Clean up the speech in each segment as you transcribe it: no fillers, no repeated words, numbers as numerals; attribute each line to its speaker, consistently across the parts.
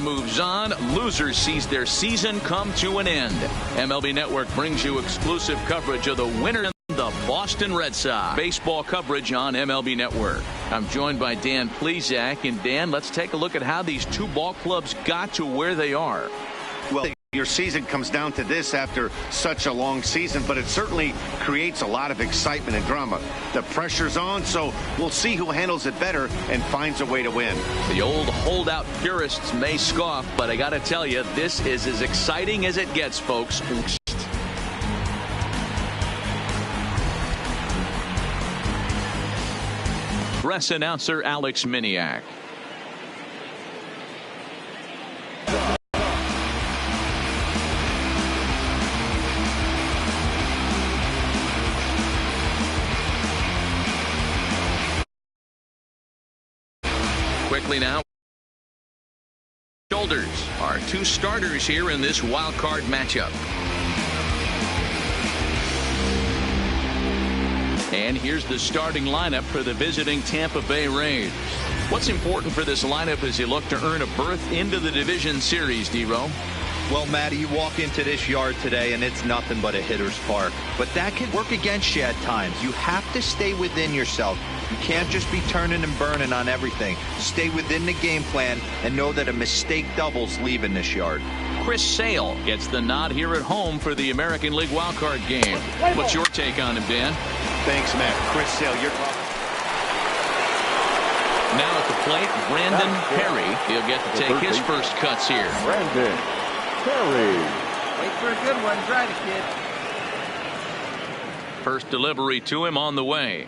Speaker 1: moves on. Losers sees their season come to an end. MLB Network brings you exclusive coverage of the winner, the Boston Red Sox. Baseball coverage on MLB Network. I'm joined by Dan Plesac. And Dan, let's take a look at how these two ball clubs got to where they are.
Speaker 2: Well, your season comes down to this after such a long season, but it certainly creates a lot of excitement and drama. The pressure's on, so we'll see who handles it better and finds a way to win.
Speaker 1: The old holdout purists may scoff, but I got to tell you, this is as exciting as it gets, folks. Press announcer Alex Miniak. Quickly now. Shoulders are two starters here in this wild card matchup. And here's the starting lineup for the visiting Tampa Bay Rays. What's important for this lineup as you look to earn a berth into the division series, D-Row?
Speaker 3: Well, Matty, you walk into this yard today and it's nothing but a hitter's park. But that can work against you at times. You have to stay within yourself. You can't just be turning and burning on everything. Stay within the game plan and know that a mistake doubles leaving this yard.
Speaker 1: Chris Sale gets the nod here at home for the American League wildcard game. What's your take on him, Dan?
Speaker 2: Thanks, Matt. Chris Sale, you're talking.
Speaker 1: Now at the plate, Brandon Perry. He'll get to take his first cuts here.
Speaker 4: Brandon Perry.
Speaker 5: Wait for a good one. Try it, kid.
Speaker 1: First delivery to him on the way.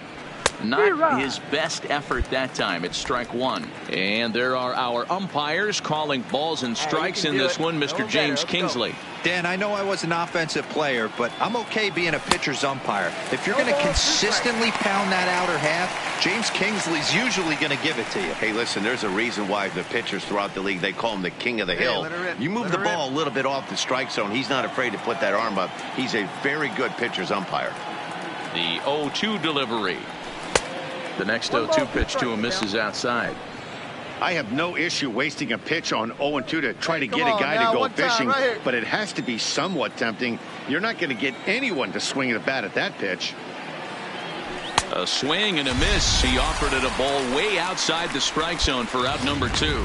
Speaker 1: Not his best effort that time. It's strike one. And there are our umpires calling balls and strikes in this one, Mr. James Kingsley.
Speaker 3: Dan, I know I was an offensive player, but I'm okay being a pitcher's umpire. If you're going to consistently pound that outer half, James Kingsley's usually going to give it to you.
Speaker 2: Hey, listen, there's a reason why the pitchers throughout the league, they call him the king of the hill. You move the ball a little bit off the strike zone, he's not afraid to put that arm up. He's a very good pitcher's umpire.
Speaker 1: The 0-2 delivery. The next 0-2 pitch to him misses outside.
Speaker 2: I have no issue wasting a pitch on 0-2 to try to get a guy to go fishing, but it has to be somewhat tempting. You're not going to get anyone to swing the bat at that pitch.
Speaker 1: A swing and a miss. He offered it a ball way outside the strike zone for out number 2.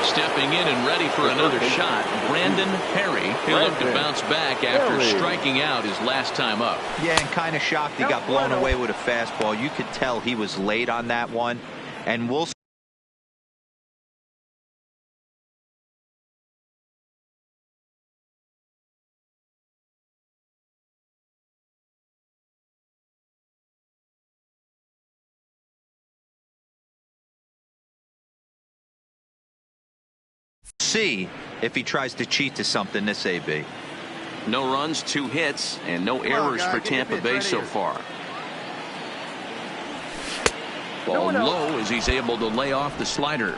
Speaker 1: Stepping in and ready for another shot, Brandon Perry. He'll look to bounce back after striking out his last time up.
Speaker 3: Yeah, and kind of shocked he got blown away with a fastball. You could tell he was late on that one. And we'll see if he tries to cheat to something this AB.
Speaker 1: No runs, 2 hits, and no errors for Tampa Bay so far. Ball low as he's able to lay off the slider.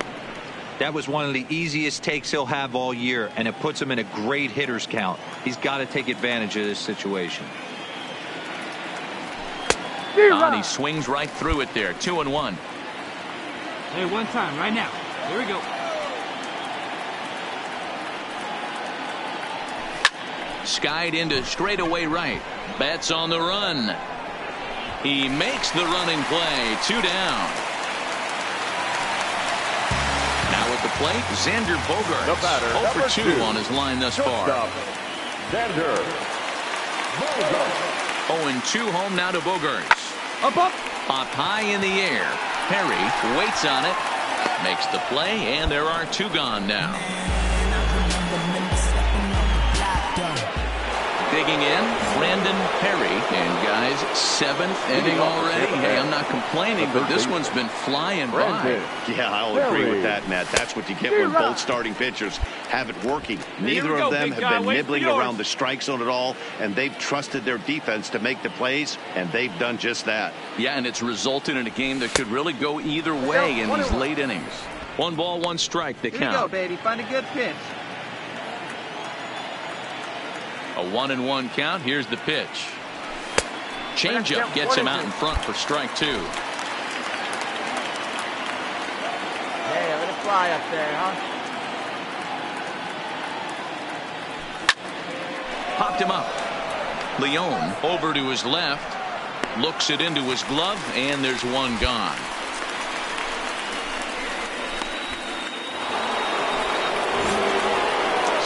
Speaker 3: That was one of the easiest takes he'll have all year, and it puts him in a great hitter's count. He's got to take advantage of this situation.
Speaker 1: And he swings right through it there. 2-1.
Speaker 5: Hey, one time, right now. Here we go.
Speaker 1: Skied into straightaway right. Bats on the run. He makes the running play. 2 down. Now at the plate, Xander Bogaerts.
Speaker 4: The batter,
Speaker 1: 0 for 2 on his line thus far.
Speaker 4: Xander Bogaerts.
Speaker 1: 0-2 home now to Bogaerts.
Speaker 5: Up.
Speaker 1: Up high in the air. Perry waits on it. Makes the play, and there are 2 gone now. Digging in, Brandon Perry. And guys, 7th inning already. Hey, I'm not complaining, but this one's been flying by.
Speaker 2: Yeah, I'll agree with that, Matt. That's what you get when both starting pitchers have it working. Neither of them have been nibbling around the strike zone at all, and they've trusted their defense to make the plays, and they've done just that.
Speaker 1: Yeah, and it's resulted in a game that could really go either way in these late innings. 1 ball, 1 strike, the count.
Speaker 5: Here you go, baby. Find a good pitch.
Speaker 1: A 1-1 count. Here's the pitch. Changeup gets him out in front for strike 2.
Speaker 5: Hey, I'm gonna
Speaker 6: fly up there, huh?
Speaker 1: Popped him up. Leone over to his left. Looks it into his glove, and there's one gone.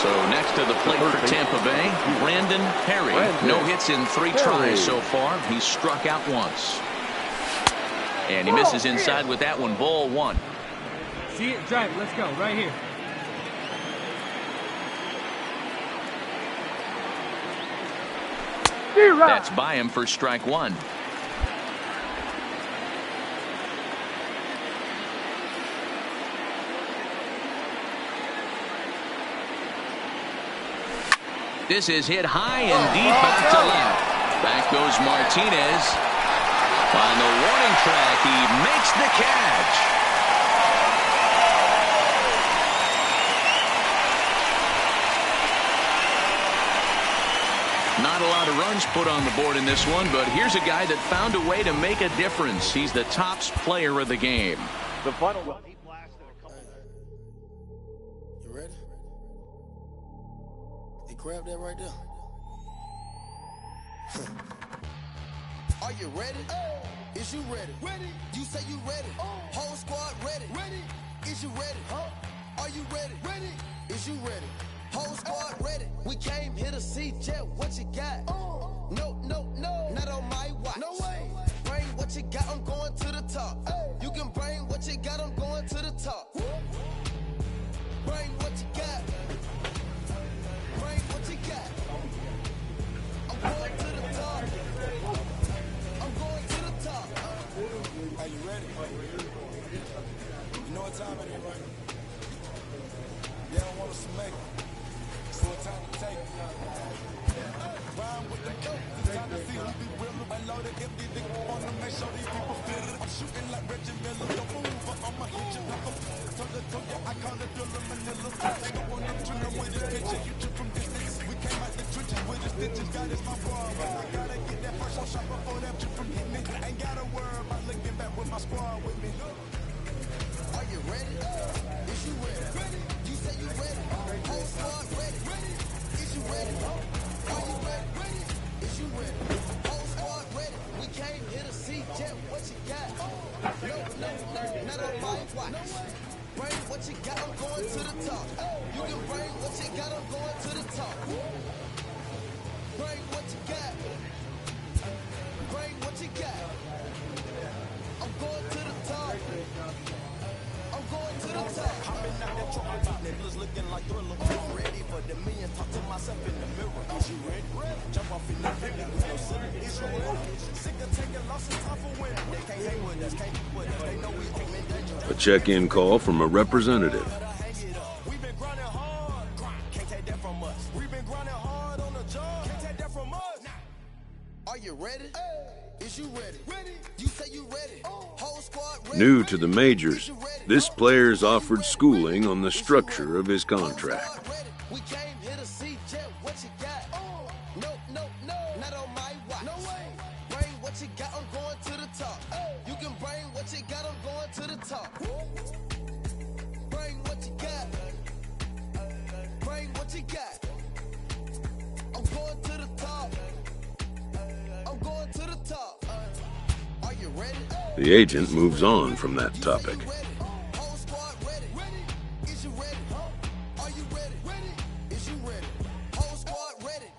Speaker 1: So next to the plate for Tampa Bay, Brandon Perry. No hits in 3 tries so far. He's struck out once. And he misses inside with that one. Ball 1.
Speaker 5: See it? Drive it. Let's go. Right here.
Speaker 1: That's by him for strike 1. This is hit high and deep out to left. Back goes Martinez. On the warning track, he makes the catch. Not a lot of runs put on the board in this one, but here's a guy that found a way to make a difference. He's the top player of the game.
Speaker 4: The final.
Speaker 7: You ready? Hey, grab that right there. Are you ready? Is you ready? Ready. You say you ready. Whole squad ready. Ready. Is you ready? Are you ready? Ready. Is you ready? Whole squad ready. We came here to see Jet. What you got? No, no, no. Not on my watch. No way. Bring what you got. I'm going to the top. You can bring what you got. I'm going to the top. Bring what you got. Bring what you got. I'm going to the top. I'm going to the top. Are you ready? You know what time it is, right? They don't want us to make it. So it's time to take it. Rhyme with the dope. It's time to see who be real. Unload it, empty dick on them. Make sure these people feel it. I'm shooting like Reggie Miller. Don't move, but I'ma hit you like a toe. I call it Dilla Manila. They don't want them trilling with this picture. You took from distance. We came out the trenches with the stitches. God is my bra. I gotta get that first on shot before that trip from hitting me. Ain't gotta worry about looking back with my squad with me. Are you ready? Is you ready? You say you ready? Whole squad ready? Is you ready? Are you ready? Is you ready? Whole squad ready? We came here to see Jet. What you got? No, not on my watch. Bring what you got. I'm going to the top. You can bring what you got. I'm going to the top. Bring what you got. Bring what you got. I'm going to the top. I'm going to the top. I've been out there talking about niggas looking like Thriller. I'm ready for the million. Talk to myself in the mirror. Is you ready? Jump off in the video with no silly. Is you ready? Sick of taking losses, time for winning. They can't hang with us, can't be with us. They know we aim in danger.
Speaker 8: A check-in call from a representative.
Speaker 7: We've been grinding hard. Can't take that from us. We've been grinding hard on the job. Can't take that from us. Are you ready? Is you ready? You say you ready? Whole squad ready?
Speaker 8: New to the majors, this player is offered schooling on the structure of his contract.
Speaker 7: We came here to see Jet. What you got? No, not on my watch. No way. Bring what you got. I'm going to the top. You can bring what you got. I'm going to the top. Bring what you got. Bring what you got. I'm going to the top. I'm going to the top. Are you ready?
Speaker 8: The agent moves on from that topic.
Speaker 7: Whole squad ready. Is you ready? Are you ready? Is you ready? Whole squad ready.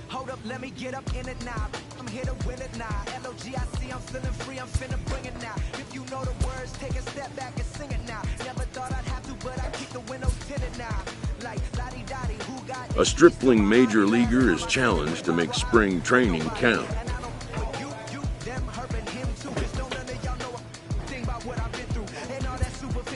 Speaker 9: Hold up, let me get up in it now. I'm here to win it now. LOGIC, I'm feeling free, I'm finna bring it now. If you know the words, take a step back and sing it now. Never thought I'd have to, but I keep the windows tinted now. Like lottie-dottie, who got
Speaker 8: A stripling major leaguer is challenged to make spring training count.
Speaker 9: them hurting him too. 'Cause don't none of y'all know a thing about what I've been through. And all that superficial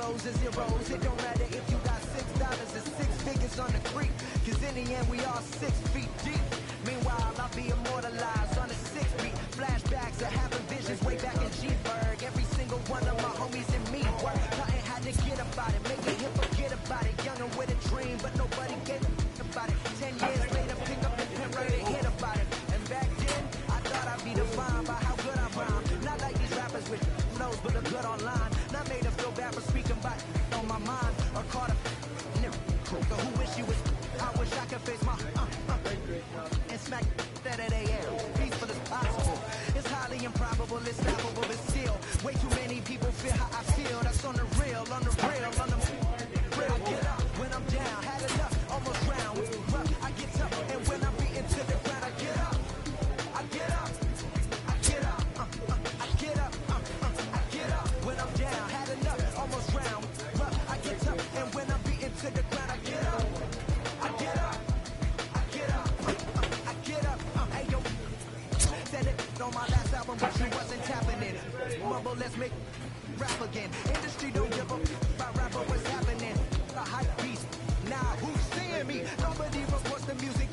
Speaker 9: clothes and zeros. It don't matter if you got $6 and 6 figures on the creek, cause in the end we all 6 feet deep. Meanwhile, I'll be immortalized on a 6-beat. Flashbacks of having visions way back in G-Berg. Every single one of my homies and me work. Nothing had to get about it, make him forget about it. Young and with a dream, but nobody gave about it. 10 years later, pick up the pen, write a hit about it. And back then, I thought I'd be defined by how good I rhyme. Not like these rappers with flows, but a good online. Not made to feel bad for speaking back on my mind. Or caught a nigga who wish he was. I wish I could face my and smack that at AM. Peaceful as possible. It's highly improbable, it's laughable, but still, way too many people feel how I feel. That's on the real, on the real, on the real. I get up when I'm down, had enough, almost drowned. Rough, I get up, and when I'm beaten to the ground, I get up. I get up. I get up. I get up. I get up when I'm down, had enough, almost drowned. Rough, I get up, and when I'm beaten to the ground, I get up. I get up. I get up. I get up. Hey yo, said it on my last album, but she wasn't tapping it. Mumble, let's make rap again. Industry don't give up about rapper, what's happening? The hype beast. Now who's seeing me? Nobody reports the music.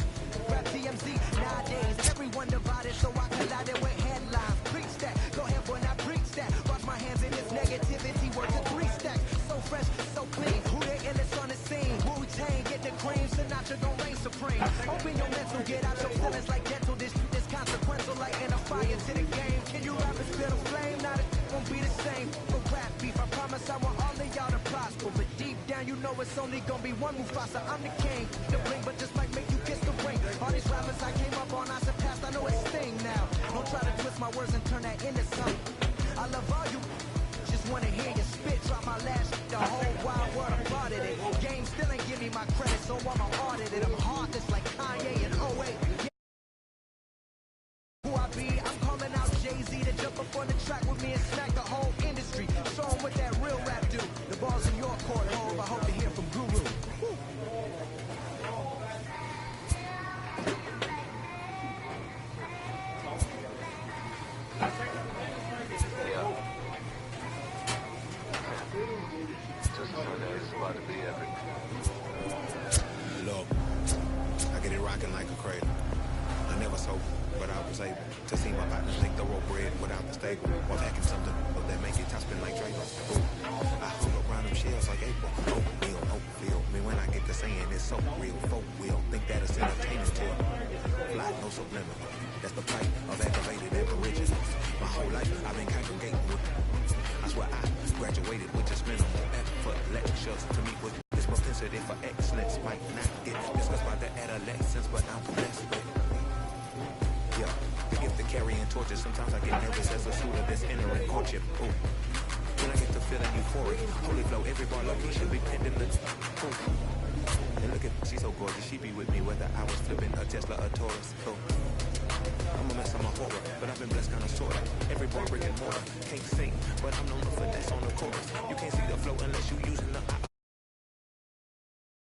Speaker 9: Rap TMZ nowadays. Everyone divided, so I collided with headlines. Preach that. Go ahead, boy, now preach that. Wash my hands in this negativity. Work to 3 stacks. So fresh, so clean. Who the illest on the scene? Wu-Tang, get the cream. Sinatra gon' reign supreme. Open your mental, get out your feelings like dental. This consequential, like in a fire to the game. Can you rap and spit a flame? Not it won't be the same. For rap beef, I promise I want all of y'all to prosper. But deep down, you know it's only gonna be one Mufasa. I'm the king. The bling, but just might make you kiss the ring. All these rappers I came up on, I surpassed. I know it's Sting now. Don't try to twist my words and turn that into something. I love all you. Just wanna hear you spit. Drop my last. The whole wild world applauded it. Game still ain't give me my credit, so I'm audited. I'm heartless like Kanye and 08. Who I be? I'm calling out Jay-Z to jump up on the track with me and smack the whole industry. Show 'em what that real rap do. The ball's in your court, home. I hope to hear from Guru. Woo.
Speaker 6: Look, I get it rocking like a cradle. I never sold, but I was able to see my partners make thorough bread without the stable. While packing something that make it top spin like Draco. I hung around them shells like April. Hope feel me when I get to saying it's so real. Folk will think that it's entertainment till fly, no subliminal. That's the plight of aggravated aboriginals. My whole life I've been congregating with. I swear I graduated with just minimal effort. Lectures to meet with this propensity for excellence might not get discussed by the adolescents, but I'm blessed with. Yeah, the gift of carrying torches. Sometimes I get nervous as a suitor that's entering courtship. Ooh. When I get to feeling euphoric, holy flow, every bar lucky should be pending the. Ooh. And look at, she's so gorgeous. She be with me whether I was flipping a Tesla or Taurus. Ooh. I'm a mess of my horror, but I've been blessed kind of sorta. Every bar brick and mortar, can't sing, but I'm known for that's on the chorus. You can't see the flow unless you using the.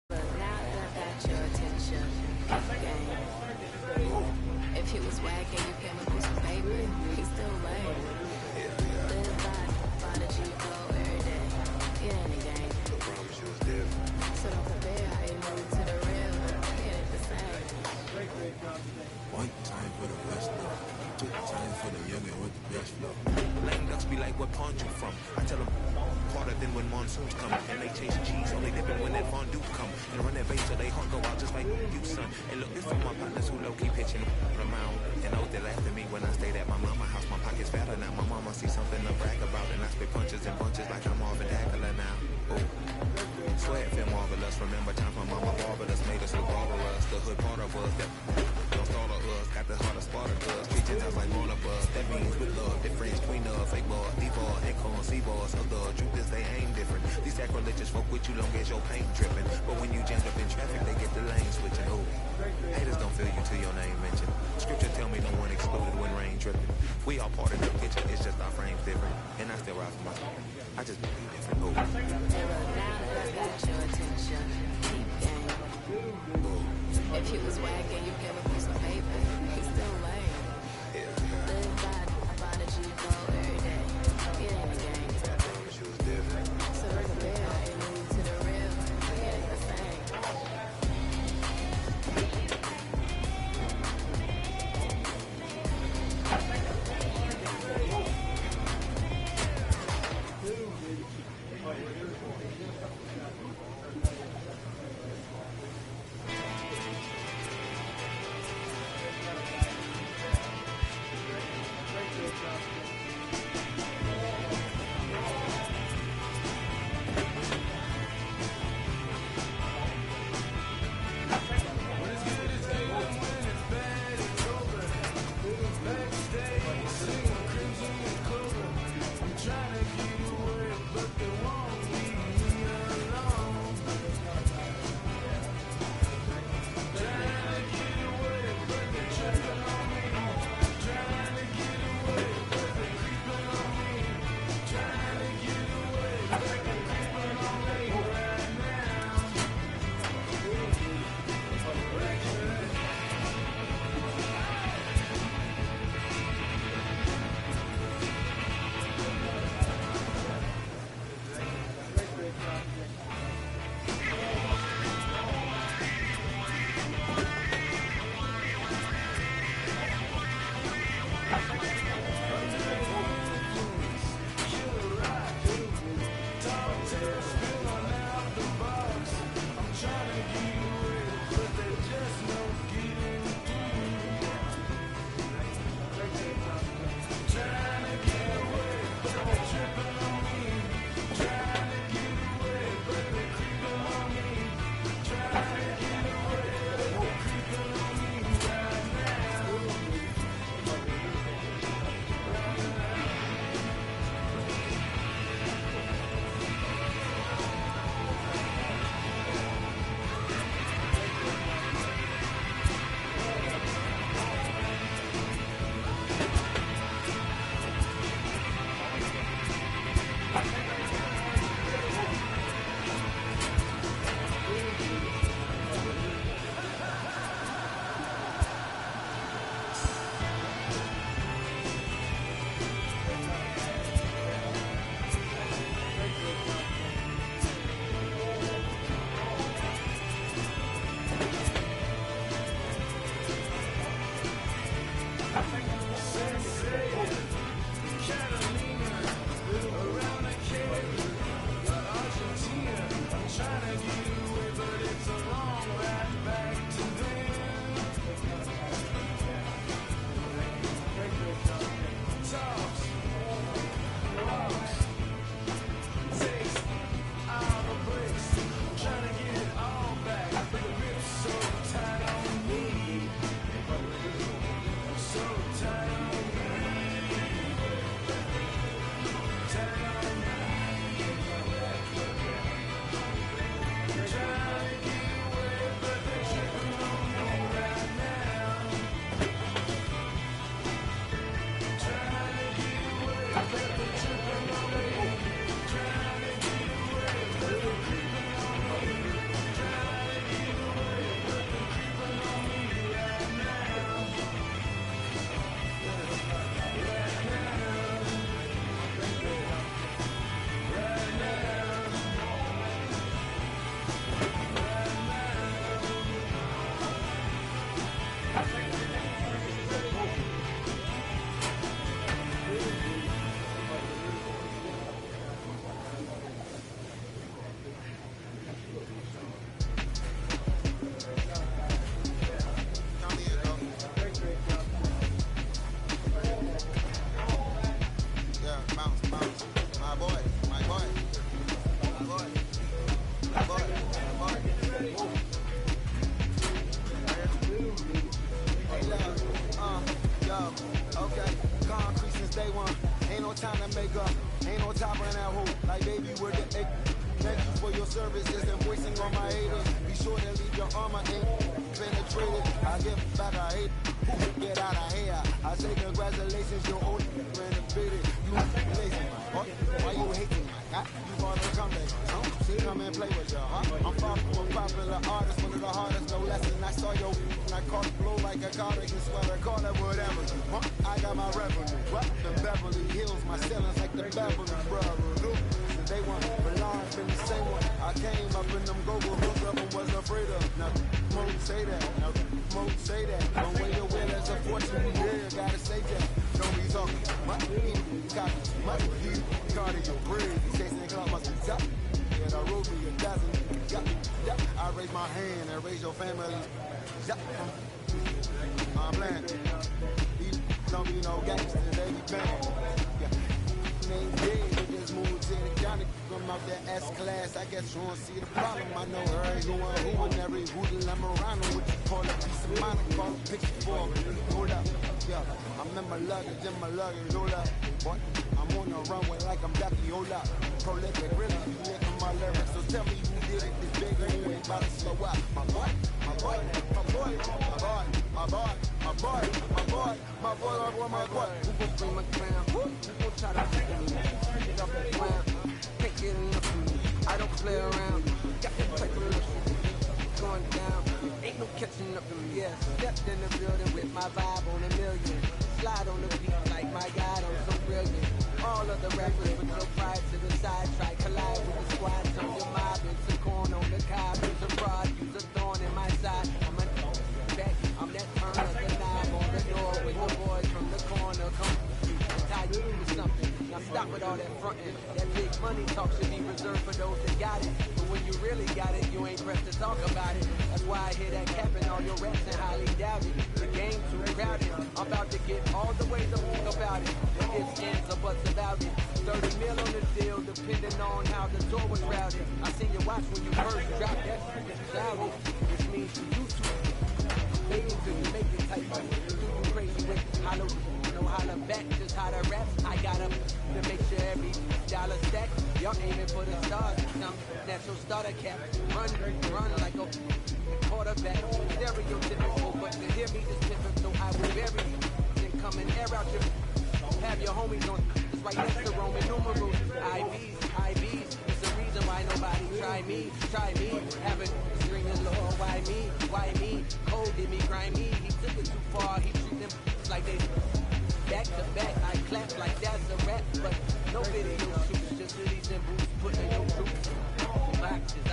Speaker 10: But now that I got your attention, game. If he was wagging, you came up with some paper, he's still lame. Live by the G-Go every day. It ain't a game.
Speaker 6: I promise you it's different.
Speaker 10: So don't compare how you move to the real. It ain't the same.
Speaker 6: One time for the best love, 2 times for the youngin' with the best flow. Lame ducks be like, what pond you from? I tell them, harder than when monsoons come. And they chase cheese, only dipping when that fondue come. And run that base till they hunger out just like you, son. And look, this for my partners who low-key pitching around. And know they laugh at me when I stayed at my mama's house. My pocket's fatter now, my mama see something to brag about. And I spit punches and bunches like I'm Marvin Dackler now. Ooh. Swear it feel marvelous. Remember times my mama barbered us, made us look barbarous. The hood part of us that don't start of us. Got the heart of Spartacus. Treat your house like all of us. That means with love, difference between us. Fake ball, D-ball, acorn, C-ball. So the truth is they ain't different. These sacrilegious folk with you long as your paint dripping. But when you jammed up in traffic, they get the lane switching. Ooh. Haters don't feel you till your name mentioned. Scripture tell me no one excluded when rain dripping. We all part of the picture, it's just our frames different. And I still ride for myself. I just be different. Ooh.
Speaker 10: Now that I got your attention, keep game. If he was wagging, you gave him some paper, he's still lame. Live by the G-Go every day. It ain't a game. So don't compare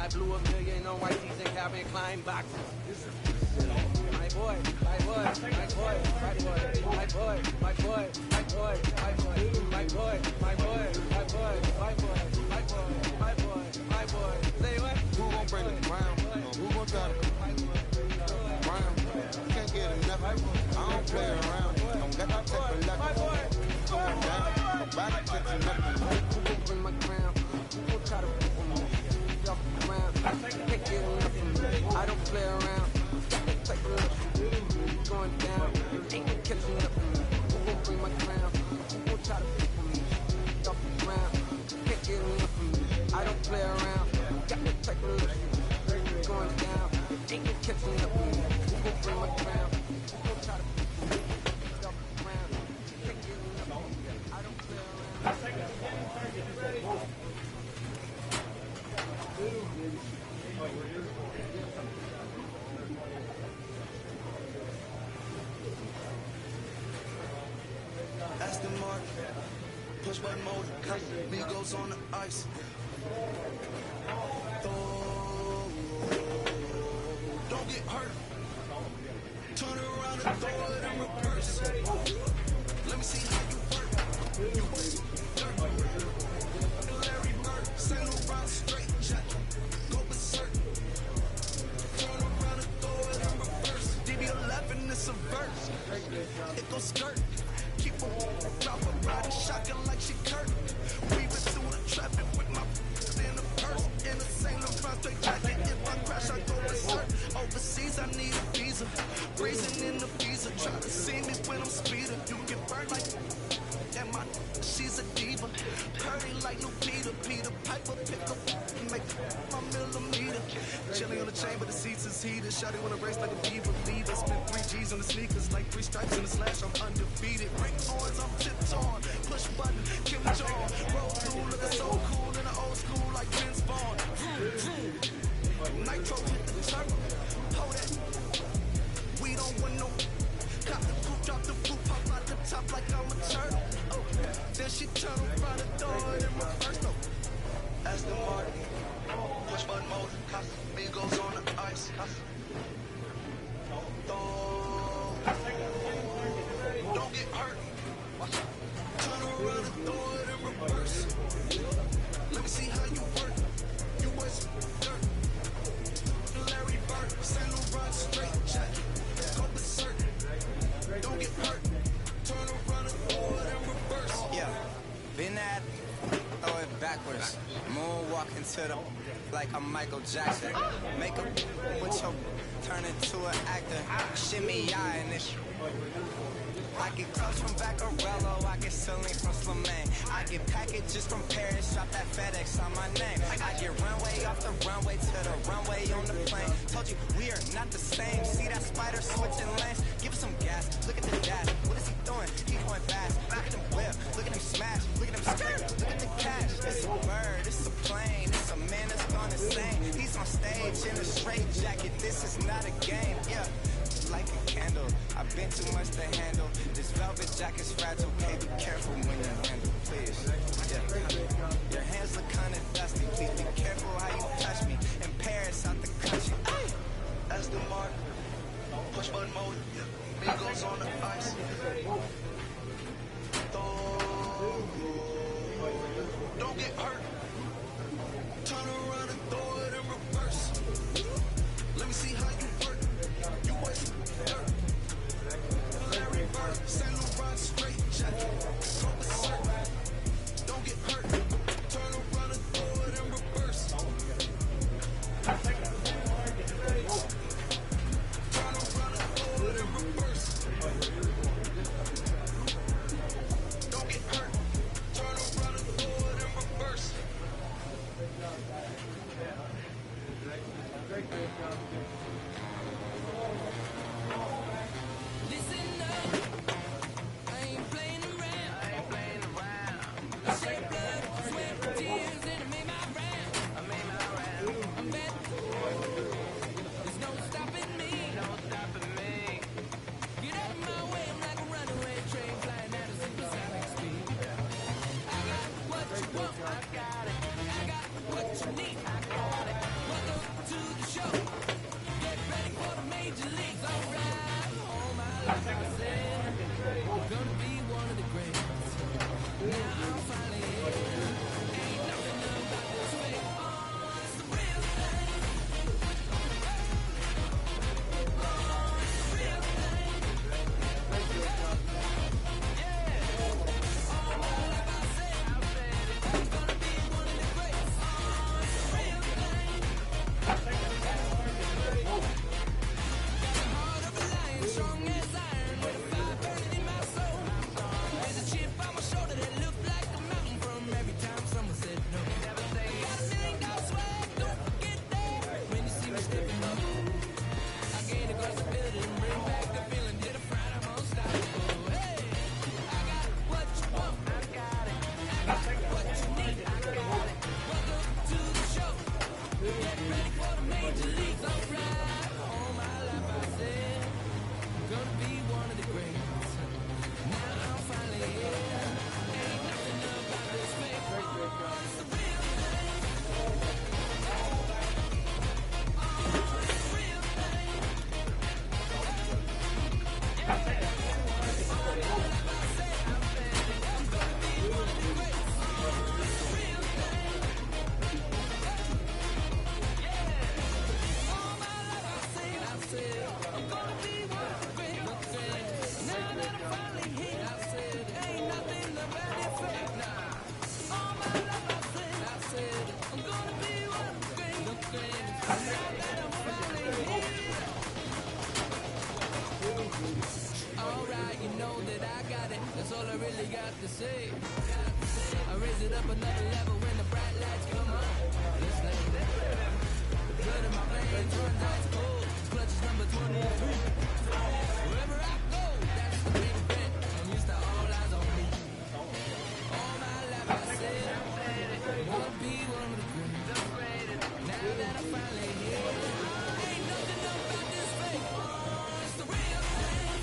Speaker 9: I blew $1 million on white tees and Calvin Klein boxes. My boy, my boy, my boy, my boy, my boy, my boy, my boy, my boy, my boy, my boy, my boy, my boy, my boy, my boy, my boy. Say what?
Speaker 6: Who gon' bring the crown? Who gon' try to crown? Can't get enough. I don't play around. Don't got that type of luck. Going down. Nobody catching nothing.
Speaker 9: Who gon' bring my crown? Who gon' try to put me off the ground? Can't get enough of me. I don't play around. Type of luck. Going down. Ain't no catching up with me. Who gon' bring my crown? Who gon' try to put me off the ground? Can't get enough of me. I don't play around. Got the type of luck. Going down. Ain't no catching up with me. Who gon' bring my crown? Who gon' try to put me off the ground? Can't get enough of me. I don't play around.
Speaker 7: Aston Martin, push button mode, Migos on the ice. Don't get hurt. Turn around and throw it in reverse. Let me see how you work. You was dirt. Larry Bird, St. Laurent straight jacket. Go berserk. Turn around and throw it in reverse. DB11 is a verse. It goes skirt. Keep a drop a ride, shotgun like she Kurt. Weaving through the traffic with my in the purse. In the St. Laurent straight jacket. If I crash, I go berserk. Overseas, I need a visa. Breezing in the visa. Try to see me when I'm speeding. You get burned like and my she's a diva. Purdy like new Peter. Peter Piper pick up make my millimeter. Chilling on the chain, but the seats is heated. Shawty wanna race like a diva. Leader. Spent 3 G's on the sneakers, like 3 stripes in the slash. I'm undefeated. Rick Owens, I'm tiptoeing. Push button, Kim Jong. Roll through, looking so cool in the old school, like Vince Vaughn. Nitro hit the turbo. Hold that. We don't want no. Cop the coupe, drop the boot, pop out the top like I'm a turtle. Oh, then she turn around and throw it in reverse. No. Aston Martin, push button mode, Migos on the ice. Don't get hurt. Turn around and throw it in reverse. Let me see how you work. You was dirt. Larry Bird, St. Laurent straight jacket. Go berserk. Don't get hurt. Turn around and throw it in reverse.
Speaker 11: Yeah, been at, throw it backwards. Moonwalk into the like I'm Michael Jackson. Make a with your turn into an actor. Shimmy eye and this. I get clothes from Vaccarello, I get Celine from Slimane. I get packages from Paris, drop that FedEx on my name. I get runway off the runway to the runway on the plane. Told you we are not the same. See that spider switching lanes? Give us some gas. Look at the dash. What is he doing? He going fast. Look at him whip. Look at him smash. Look at him skirt. Look at the cash. It's a bird. It's a plane. It's a man that's gone insane. He's on stage in a straight jacket. This is not a game. Yeah. Like a candle, I've been too much to handle. This velvet jacket's fragile, okay, be careful when you handle, please. Yeah. Your hands look kinda dusty, please be careful how you touch me. In Paris, out the country.
Speaker 7: Aston Martin, push button mode, Migos on the ice. Don't get hurt. Turn around and throw it in reverse. Let me see how you work. You was dirt. Larry Bird, St. Laurent straight jacket. Go berserk. Don't get hurt. Turn around and throw it in reverse. Turn around and throw it in reverse.
Speaker 9: Alright, you know that I got it. That's all I really got to say. I raise it up another level when the bright lights come on. Listen, the blood in my veins runs ice cold. Clutch is number 23. Wherever I go, that's the main event. I'm used to all eyes on me. All my life I said I'm gonna be one of the greatest. Now that I'm finally here, ain't nothing about this fake. It's the real thing.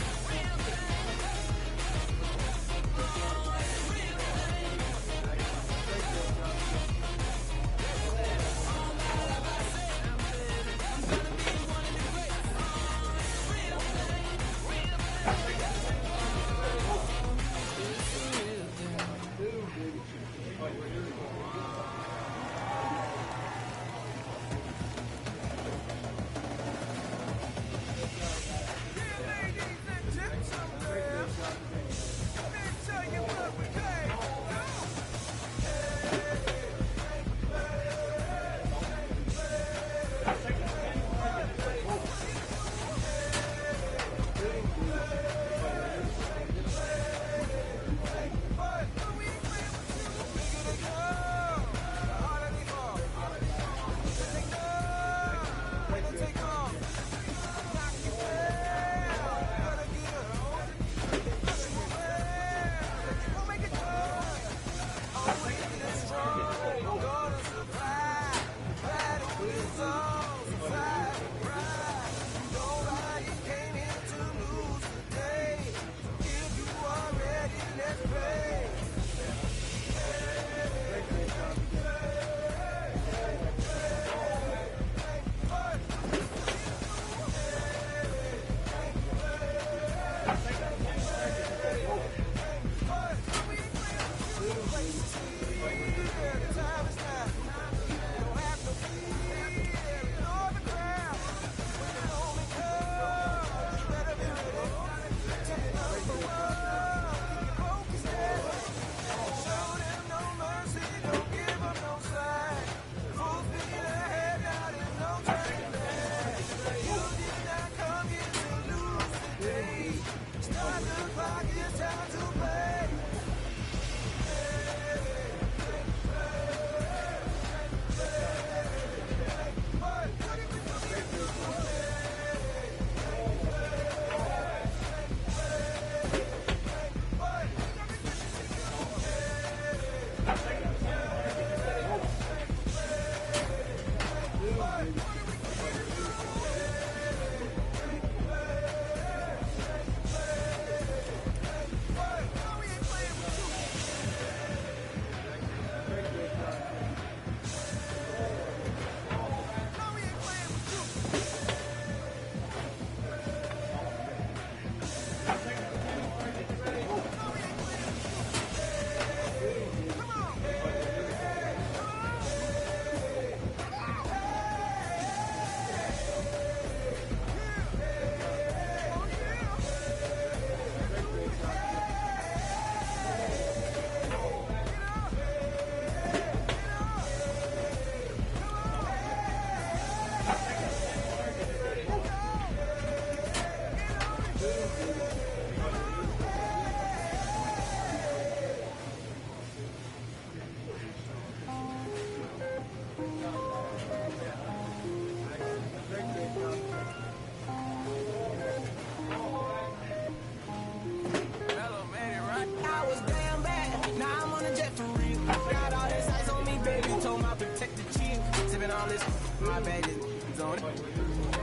Speaker 11: all this, my bad is on it.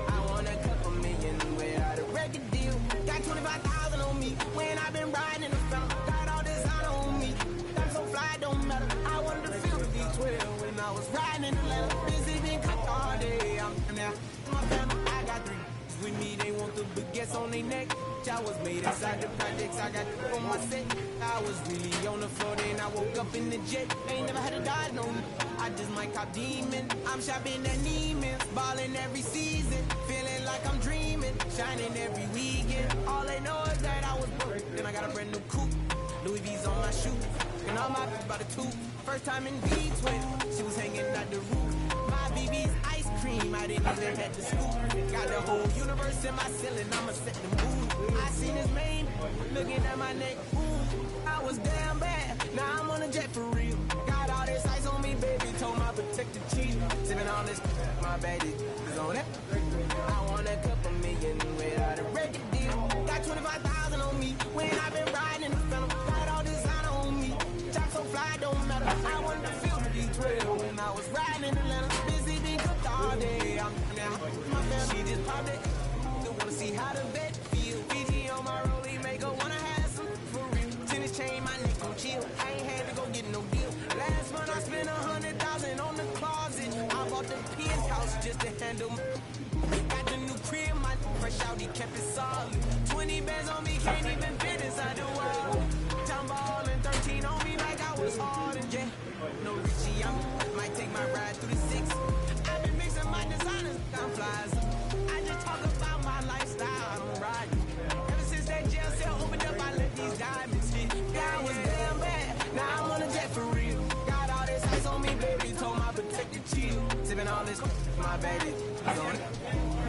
Speaker 11: I want a couple million without a record deal. Got 25,000 on me when I've been riding in the film. Got all this honor on me. I'm so fly, don't matter. I wanted to feel the V12 when I was riding in the leather. Busy being cooked all day. I'm now my family. I got 3 with me. They want the baguettes on their neck. I was made inside the projects. I got on my set. I was really on the floor. Then I woke up in the jet. Ain't never had a die no. I just might cop demon. I'm shopping at Neiman's, balling every season, feeling like I'm dreaming, shining every weekend. All they know is that I was broke. Then I got a brand new coupe, Louis V's on my shoes, and all my about a tooth. First time in V12, she was hanging out the roof. My BB's ice cream, I didn't even have to scoop. Got the whole universe in my ceiling, I'ma set the mood. I seen his name, looking at my neck. Ooh, I was damn bad. Now I'm on a jet for real. Got all this ice on me, baby. Told my protector chief. Sipping on this, my baby is on it. I want a couple million without a record deal. Got 25,000 on me when I've been riding in the film. Got all this honor on me. Job so fly, don't matter. I wanted to feel the V12 when I was riding in Atlanta. Busy being cooked all day. I'm now my family. She just popped it. Don't wanna see how the vet feel. PG on my rollie, make her wanna have some for real. Tennis chain, my neck gon' chill. I ain't had to go get no deal. Last month I spent 100,000 on the closet. I bought the penthouse just to handle. Got the new crib, my fresh out, he kept it solid. 20 bands on me, can't even fit inside the wall. Time ball and 13 on me like I was hard and yeah. No Richie, I might take my ride through the 6. I've been mixing my designers, I'm flies. I just talk about my lifestyle, I don't ride. Ever since that jail cell opened up, I let these diamonds hit. Yeah, I was damn bad, now I'm on a jet for real. Got all this ice on me, baby, told my protector chill. Sipping all this, my baby is on it.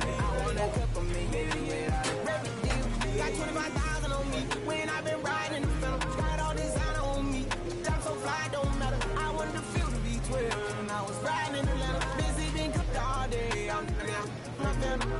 Speaker 11: I want a couple million, yeah, record deal. Got 25,000 on me when I've been riding the film. Got all this honor on me. Job so fly, don't matter. I wanted to feel the V12 when I was riding in Atlanta. Busy being cooked all day. I'm now my family.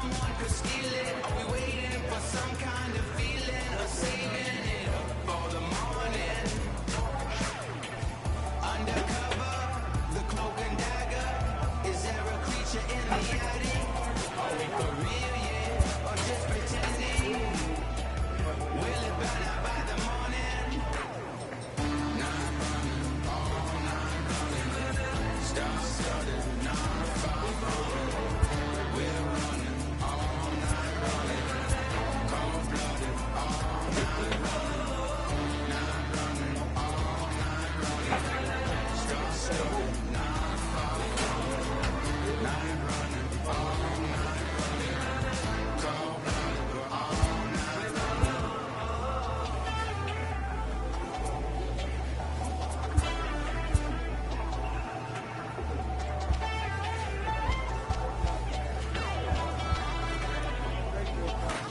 Speaker 9: someone could steal it. Are we waiting for some kind of feeling or saving it up for the morning? Undercover, the cloak and dagger. Is there a creature in the attic? Are we for real yet, or just pretending? Will it burn out by the morning? Night running, all night running. Star-studded, non-falling. We're running, all night running. Cold-blooded, all night running. Night running, all night running. Star-studded, non-falling. Night running, all night running. Cold-blooded, all night running.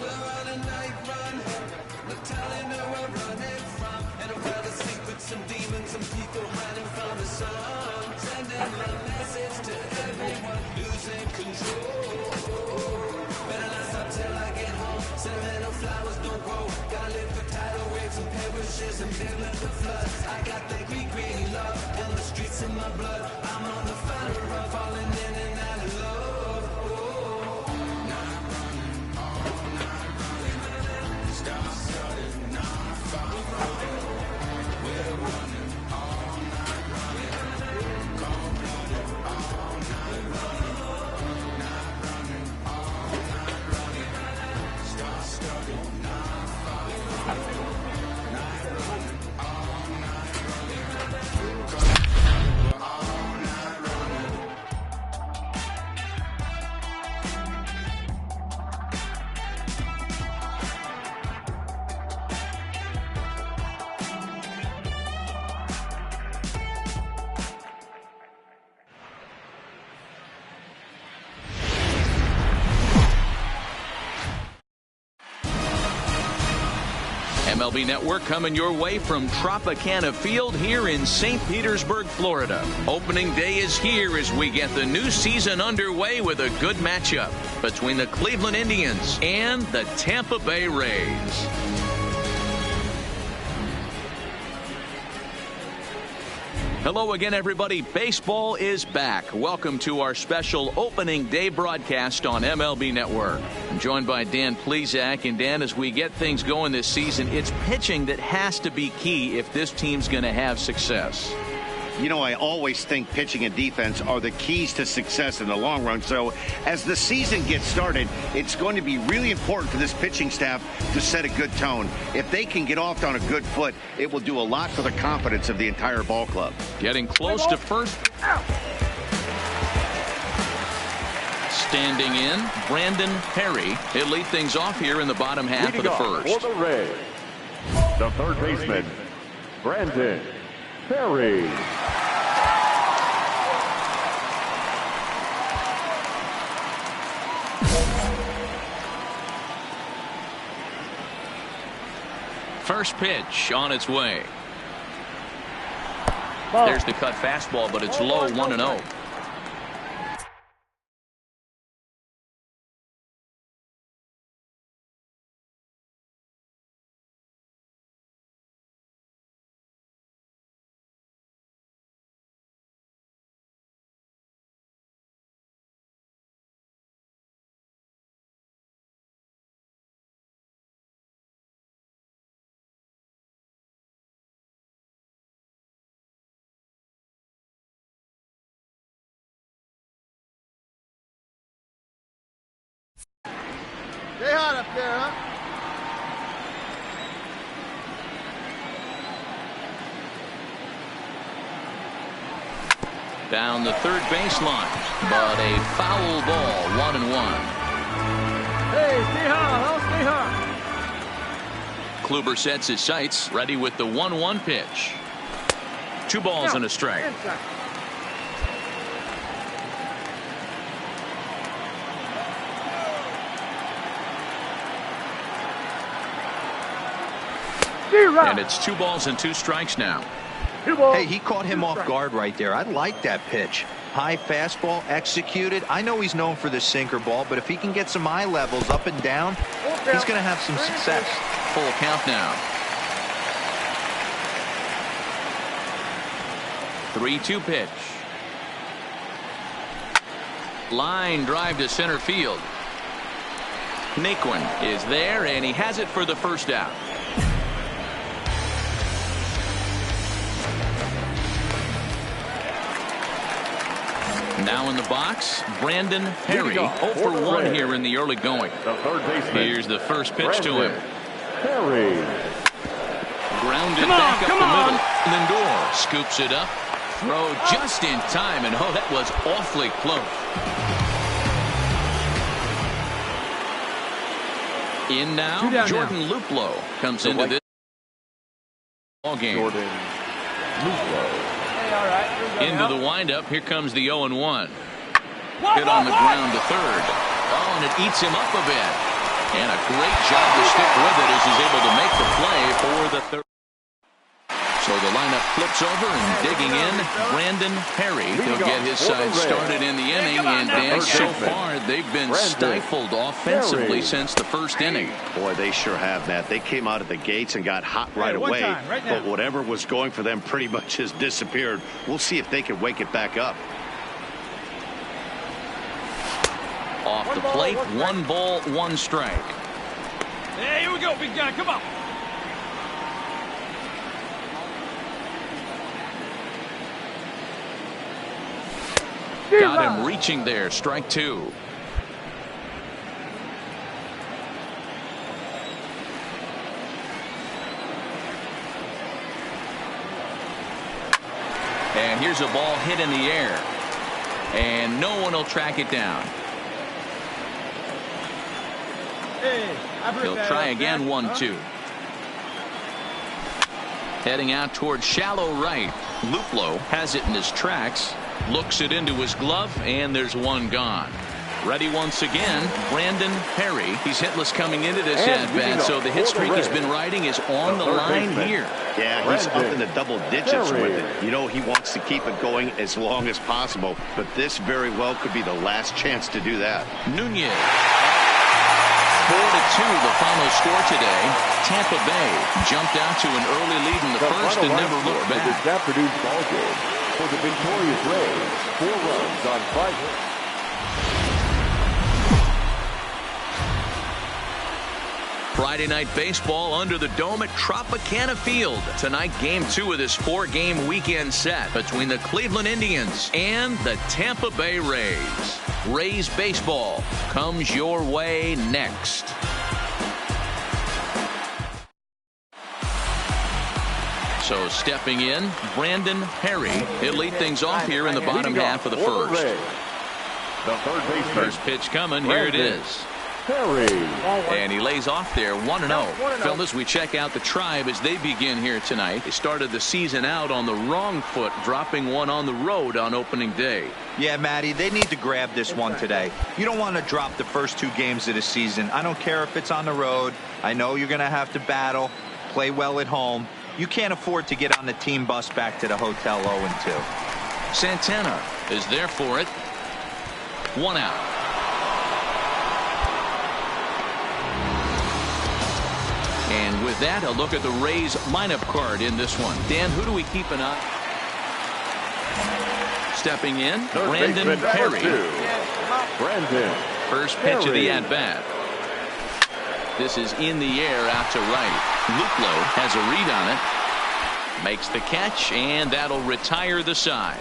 Speaker 9: We're on a night run, no telling where we're running from. And a world of secrets, some demons, some people hiding from the sun. Sending a message to everyone losing control. Better not stop till I get home. Sentimental flowers don't grow. Gotta live through tidal waves and perishes and building the floods. I got that green love and the streets in my blood. I'm on the final run, falling in and out of love. Night running, all night running. Star-studded, non-falling. We're running, all night running. Cold-blooded, all night running. Night running, all night running. Star-studded, non-falling. Night running, all night running. Cold-blooded, all night running.
Speaker 1: MLB Network coming your way from Tropicana Field here in St. Petersburg, Florida. Opening day is here as we get the new season underway with a good matchup between the Cleveland Indians and the Tampa Bay Rays. Hello again, everybody. Baseball is back. Welcome to our special opening day broadcast on MLB Network. I'm joined by Dan Plesac. And Dan, as we get things going this season, it's pitching that has to be key if this team's going to have success.
Speaker 2: You know, I always think pitching and defense are the keys to success in the long run. So as the season gets started, it's going to be really important for this pitching staff to set a good tone. If they can get off on a good foot, it will do a lot for the confidence of the entire ball club.
Speaker 1: Getting close to first. Standing in, Brandon Perry. He'll lead things off here in the bottom half of the first.
Speaker 4: For the Rays, the third baseman, Brandon Perry.
Speaker 1: First pitch on its way.
Speaker 4: Ball.
Speaker 1: There's the cut fastball, but it's low, 1-0.
Speaker 12: Stay hot up there, huh?
Speaker 1: Down the third baseline, but a foul ball, 1-1.
Speaker 12: Hey, stay hot, huh? Stay hot.
Speaker 1: Kluber sets his sights, ready with the 1-1 pitch. 2 balls and a strike.
Speaker 12: Inside.
Speaker 1: And it's 2 balls and 2 strikes now.
Speaker 3: Hey, he caught him off guard right there. I like that pitch. High fastball executed. I know he's known for the sinker ball, but if he can get some eye levels up and down, he's going to have some success.
Speaker 1: Full count now. 3-2 pitch. Line drive to center field. Naquin is there, and he has it for the first out. Now in the box, Brandon Perry, 0 for 1 here in the early going. Here's the first pitch to him.
Speaker 4: Perry.
Speaker 1: Grounded back up the middle. Lindor scoops it up. Throw just in time, and oh, that was awfully close. In now, Jordan Luplow comes into this ball game.
Speaker 4: Jordan Luplow.
Speaker 1: Into the windup. Here comes the 0-1. Hit on the ground to third. Oh, and it eats him up a bit. And a great job to stick with it as he's able to make the play for the third. So the lineup flips over, and digging in, Brandon Perry. He'll get his side started in the inning, and Dan, so far they've been stifled offensively since the first inning.
Speaker 2: Boy, they sure have, Matt. They came out of the gates and got hot right away, but whatever was going for them pretty much has disappeared. We'll see if they can wake it back up.
Speaker 1: Off the plate, 1 ball, 1 strike.
Speaker 5: Hey, here we go, big guy. Come on.
Speaker 1: Got him reaching there. Strike 2. And here's a ball hit in the air. And no one will track it down. He'll try again, 1-2. Heading out towards shallow right. Luplow has it in his tracks. Looks it into his glove, and there's 1 gone. Ready once again, Brandon Perry. He's hitless coming into this at-bat, so the hit streak he's been riding is on the line here.
Speaker 2: Yeah, he's up in the double digits with it. You know, he wants to keep it going as long as possible, but this very well could be the last chance to do that.
Speaker 1: Nunez. 4-2 the final score today. Tampa Bay jumped out to an early lead in the first and never looked back.
Speaker 4: This afternoon's ball game for the victorious Rays. 4 runs on 5 hits.
Speaker 1: Friday night baseball under the dome at Tropicana Field. Tonight, game 2 of this 4-game weekend set between the Cleveland Indians and the Tampa Bay Rays. Rays baseball comes your way next. So stepping in, Brandon Perry. He'll lead things off here in the bottom half of the first.
Speaker 4: The third baseman.
Speaker 1: First pitch coming. Here it is.
Speaker 4: Perry.
Speaker 1: And he lays off there 1-0. Fellas, we check out the Tribe as they begin here tonight. They started the season out on the wrong foot, dropping 1 on the road on opening day.
Speaker 3: Yeah, Matty, they need to grab this one today. You don't want to drop the first 2 games of the season. I don't care if it's on the road. I know you're going to have to battle, play well at home. You can't afford to get on the team bus back to the hotel 0-2.
Speaker 1: Santana is there for it. 1 out. And with that, a look at the Rays lineup card in this one. Dan, who do we keep an eye? Stepping in, Brandon Perry.
Speaker 4: Brandon.
Speaker 1: First pitch of the at-bat. This is in the air out to right. Luplow has a read on it. Makes the catch, and that'll retire the side.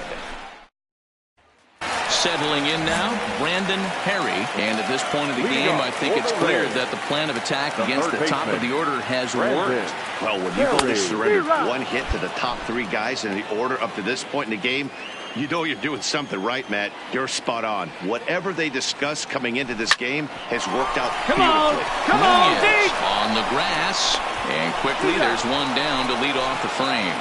Speaker 1: Settling in now, Brandon Perry. And at this point of the game, I think it's clear that the plan of attack against the top of the order has worked.
Speaker 2: Well, when you've only surrendered 1 hit to the top 3 guys in the order up to this point in the game, you know you're doing something right, Matt. You're spot on. Whatever they discussed coming into this game has worked out beautifully.
Speaker 5: Come on, Dave!
Speaker 1: On the grass. And quickly, there's 1 down to lead off the frame.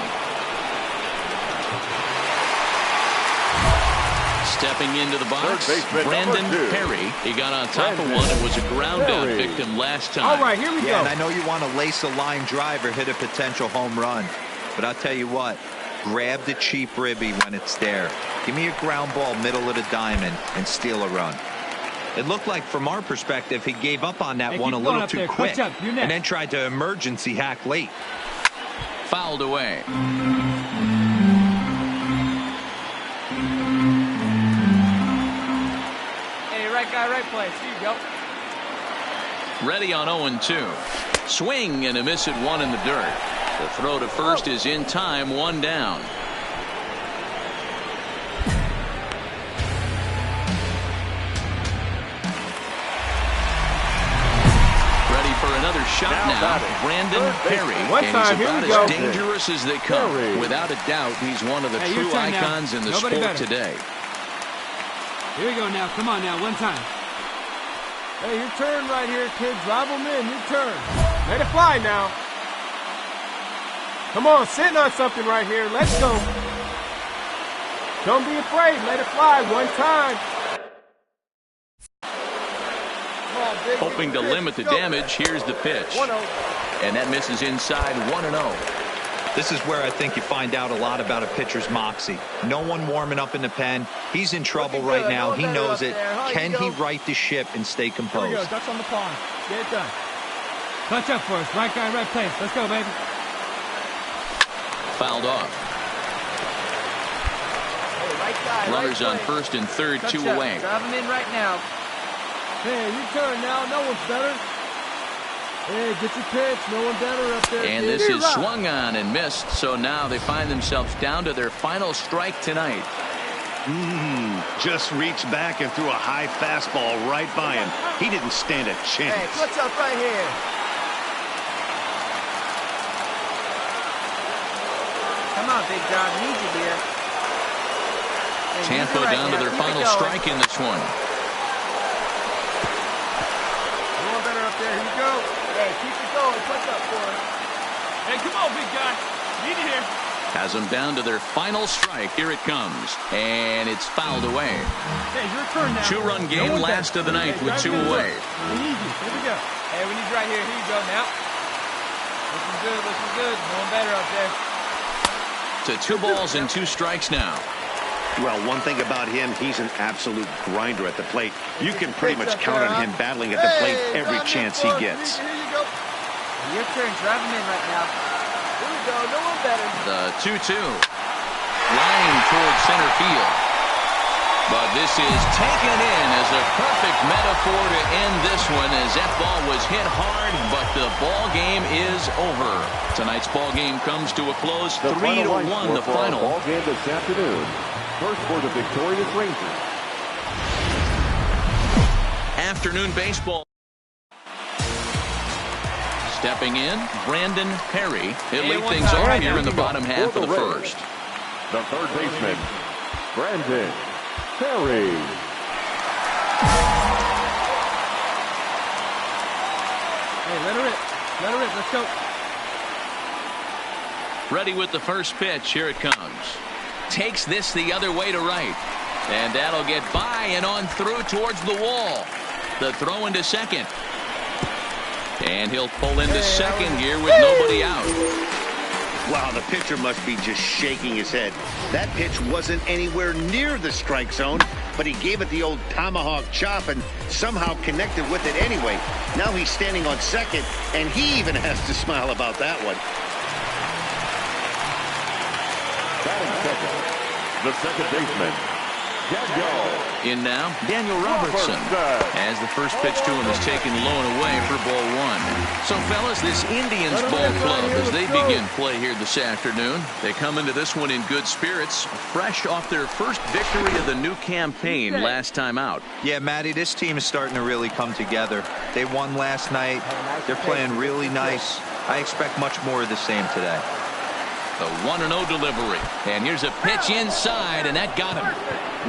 Speaker 1: Stepping into the box, Brandon Perry. He got on top of 1 and was a ground out victim last time.
Speaker 5: All right, here we go.
Speaker 3: And I know you want to lace a line drive or hit a potential home run. But I'll tell you what, Grab the cheap ribby when it's there. Give me a ground ball middle of the diamond and steal a run. It looked like, from our perspective, he gave up on that one a little too quick and then tried to emergency hack late.
Speaker 1: Fouled away.
Speaker 5: Hey, right guy, right place. Here you go.
Speaker 1: Ready on 0-2. Swing and a miss at one in the dirt. The throw to first is in time, one down. Ready for another shot now. Brandon Perry. And he's about as dangerous as they come. Without a doubt, he's one of the true icons in the sport today.
Speaker 5: Here we go now. Come on now. One time.
Speaker 12: Hey, your turn right here, kid. Drive them in. Your turn. Let it fly now. Come on, sitting on something right here. Let's go. Don't be afraid. Let it fly one time. On,
Speaker 1: hoping to limit the damage. Here's the pitch. And that misses inside 1-0.
Speaker 3: This is where I think you find out a lot about a pitcher's moxie. No one warming up in the pen. He's in trouble right now. He knows it. Can he right the ship and stay composed?
Speaker 5: Here we go. Ducks on the pond. Get it done. Touch up for us. Right guy, right place. Let's go, baby.
Speaker 1: Fouled off.
Speaker 12: Hey, right guy,
Speaker 1: runners on first and third, two away.
Speaker 12: Drive him in right now. Hey, your turn now. No one's better. Hey, get your pitch. No one better up there.
Speaker 1: And this is swung on and missed. So now they find themselves down to their final strike tonight.
Speaker 2: Just reached back and threw a high fastball right by him. He didn't stand a chance.
Speaker 12: Hey, what's up right here? Come on, Big John. Need you here. Hey,
Speaker 1: Tampa down to their final strike in this one.
Speaker 12: One better up there. Here you go. Hey, keep it going. What's up for us?
Speaker 5: Hey, come on, big guy. Need you here.
Speaker 1: Has them down to their final strike. Here it comes. And it's fouled away.
Speaker 5: Hey, your turn now.
Speaker 1: Two-run game, last of the ninth with two away.
Speaker 5: We need you. Here we go. Hey, we need you right here. Here you go now. Looking good, looking good. No one better up there.
Speaker 1: To 2 balls and 2 strikes now.
Speaker 2: Well, one thing about him, he's an absolute grinder at the plate. You can pretty much count on him battling at the plate every chance he gets.
Speaker 12: Here you go. Your turn. Drive him in right now. Here we go. No one better.
Speaker 1: The 2-2. Line towards center field. But this is taken in as a perfect metaphor to end this one, as that ball was hit hard, but the ball game is over. Tonight's ball game comes to a close, 3-1 the final.
Speaker 4: Ball game this afternoon. First for the victorious Rangers.
Speaker 1: Afternoon baseball. Stepping in, Brandon Perry. He'll lead things off here in the bottom half of the first.
Speaker 4: The third baseman, Brandon Perry.
Speaker 5: Hey, let her rip. Let her rip. Let's go.
Speaker 1: Ready with the first pitch. Here it comes. Takes this the other way to right. And that'll get by and on through towards the wall. The throw into second. And he'll pull into second here with nobody out.
Speaker 2: Wow, the pitcher must be just shaking his head. That pitch wasn't anywhere near the strike zone, but he gave it the old tomahawk chop and somehow connected with it anyway. Now he's standing on second, and he even has to smile about that one.
Speaker 4: Batting second, the second baseman, Daniel.
Speaker 1: In now, Daniel Robertson, as the first pitch to him is taken low and away for ball 1. So, fellas, this Indians ball club, as they begin play here this afternoon, they come into this one in good spirits, fresh off their first victory of the new campaign last time out.
Speaker 3: Yeah, Matty, this team is starting to really come together. They won last night. They're playing really nice. I expect much more of the same today.
Speaker 1: The 1-0 delivery. And here's a pitch inside, and that got him.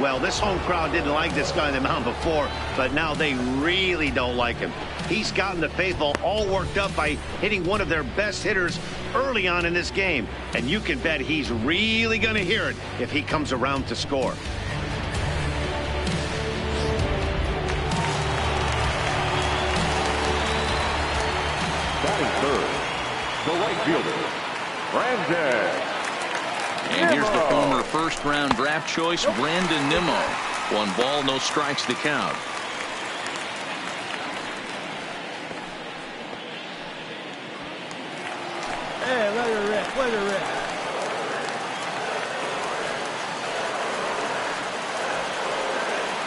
Speaker 2: Well, this home crowd didn't like this guy on the mound before, but now they really don't like him. He's gotten the faithful all worked up by hitting one of their best hitters early on in this game. And you can bet he's really going to hear it if he comes around to score.
Speaker 4: Batting third, the right fielder, Brandon.
Speaker 1: And here's the former first-round draft choice, Brandon Nimmo. 1 ball, no strikes to count.
Speaker 12: Hey, let her rip, let her rip.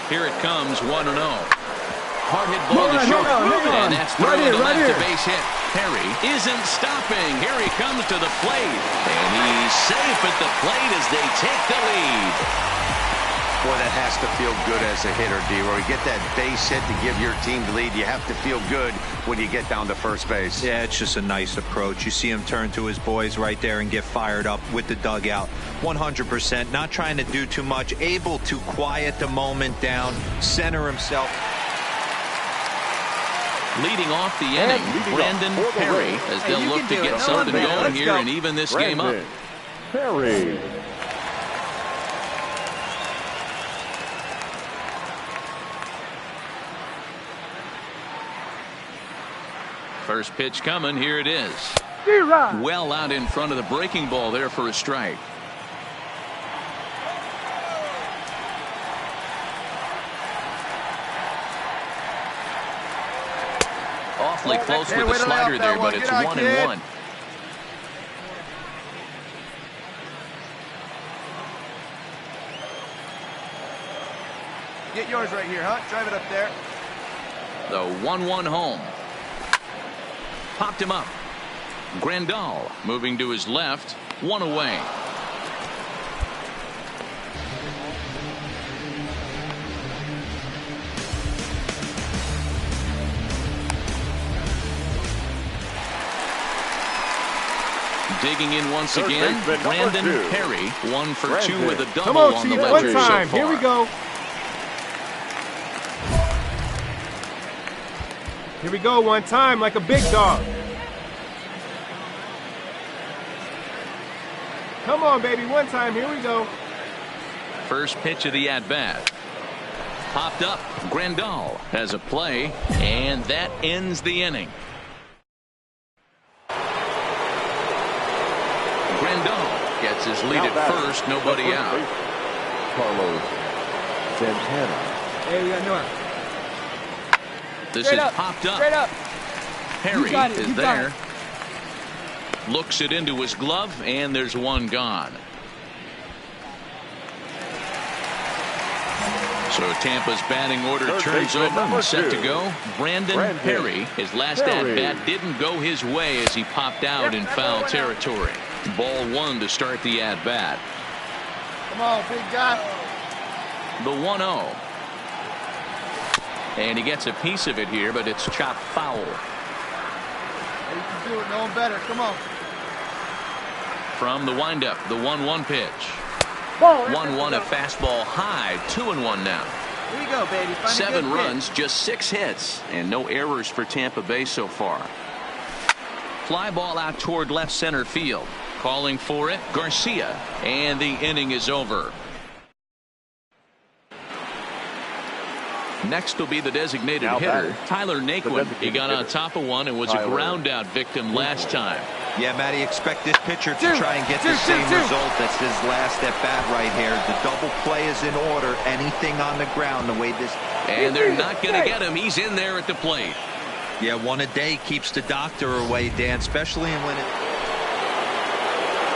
Speaker 1: Here it comes, 1-0. Hard hit ball to short. And that's thrown to left to base hit. Perry isn't stopping. Here he comes to the plate. And he's safe at the plate as they take the lead.
Speaker 2: Boy, that has to feel good as a hitter, D-Roy. You get that base hit to give your team the lead. You have to feel good when you get down to first base.
Speaker 3: Yeah, it's just a nice approach. You see him turn to his boys right there and get fired up with the dugout. 100%, not trying to do too much, able to quiet the moment down, center himself.
Speaker 1: Leading off the inning, Brandon Perry, as they'll look to get something going here and even this game up.
Speaker 4: Perry.
Speaker 1: First pitch coming. Here it is. Well out in front of the breaking ball there for a strike. Awfully close with the slider there, but it's 1-1.
Speaker 5: Get yours right here, huh? Drive it up there.
Speaker 1: The 1-1 home. Popped him up. Grandal moving to his left. 1 away. Digging in once again, Brandon Perry, 1 for 2 with a double on the ledger so far.
Speaker 12: Here we go. Here we go, 1 time, like a big dog. Come on, baby, 1 time, here we go.
Speaker 1: First pitch of the at-bat. Popped up, Grandal has a play, and that ends the inning. Grandal gets his lead at first, nobody out.
Speaker 4: Carlos Santana.
Speaker 12: Hey, we got no out.
Speaker 1: This is popped up.
Speaker 5: Straight up.
Speaker 1: Perry is there. Looks it into his glove, and there's 1 gone. So Tampa's batting order turns over and set to go. Brandon Perry, his last at-bat didn't go his way as he popped out in foul territory. Ball 1 to start the at-bat.
Speaker 5: Come on, big guy.
Speaker 1: The 1-0. And he gets a piece of it here, but it's chopped foul.
Speaker 5: You can do it. No one better. Come on.
Speaker 1: From the windup, the 1-1 pitch. 1-1, a fastball high. 2-1 now.
Speaker 5: Here you go, baby. Find
Speaker 1: 7 runs, just 6 hits, and no errors for Tampa Bay so far. Fly ball out toward left center field. Calling for it, Garcia, and the inning is over. Next will be the designated hitter, Tyler Naquin. He got on top of one and was a ground out victim last time.
Speaker 3: Yeah, Matty, expect this pitcher to try and get the same result. That's his last at bat right here. The double play is in order. Anything on the ground, the way this.
Speaker 1: And they're not going to get him. He's in there at the plate.
Speaker 3: Yeah, 1 a day keeps the doctor away, Dan, especially when it.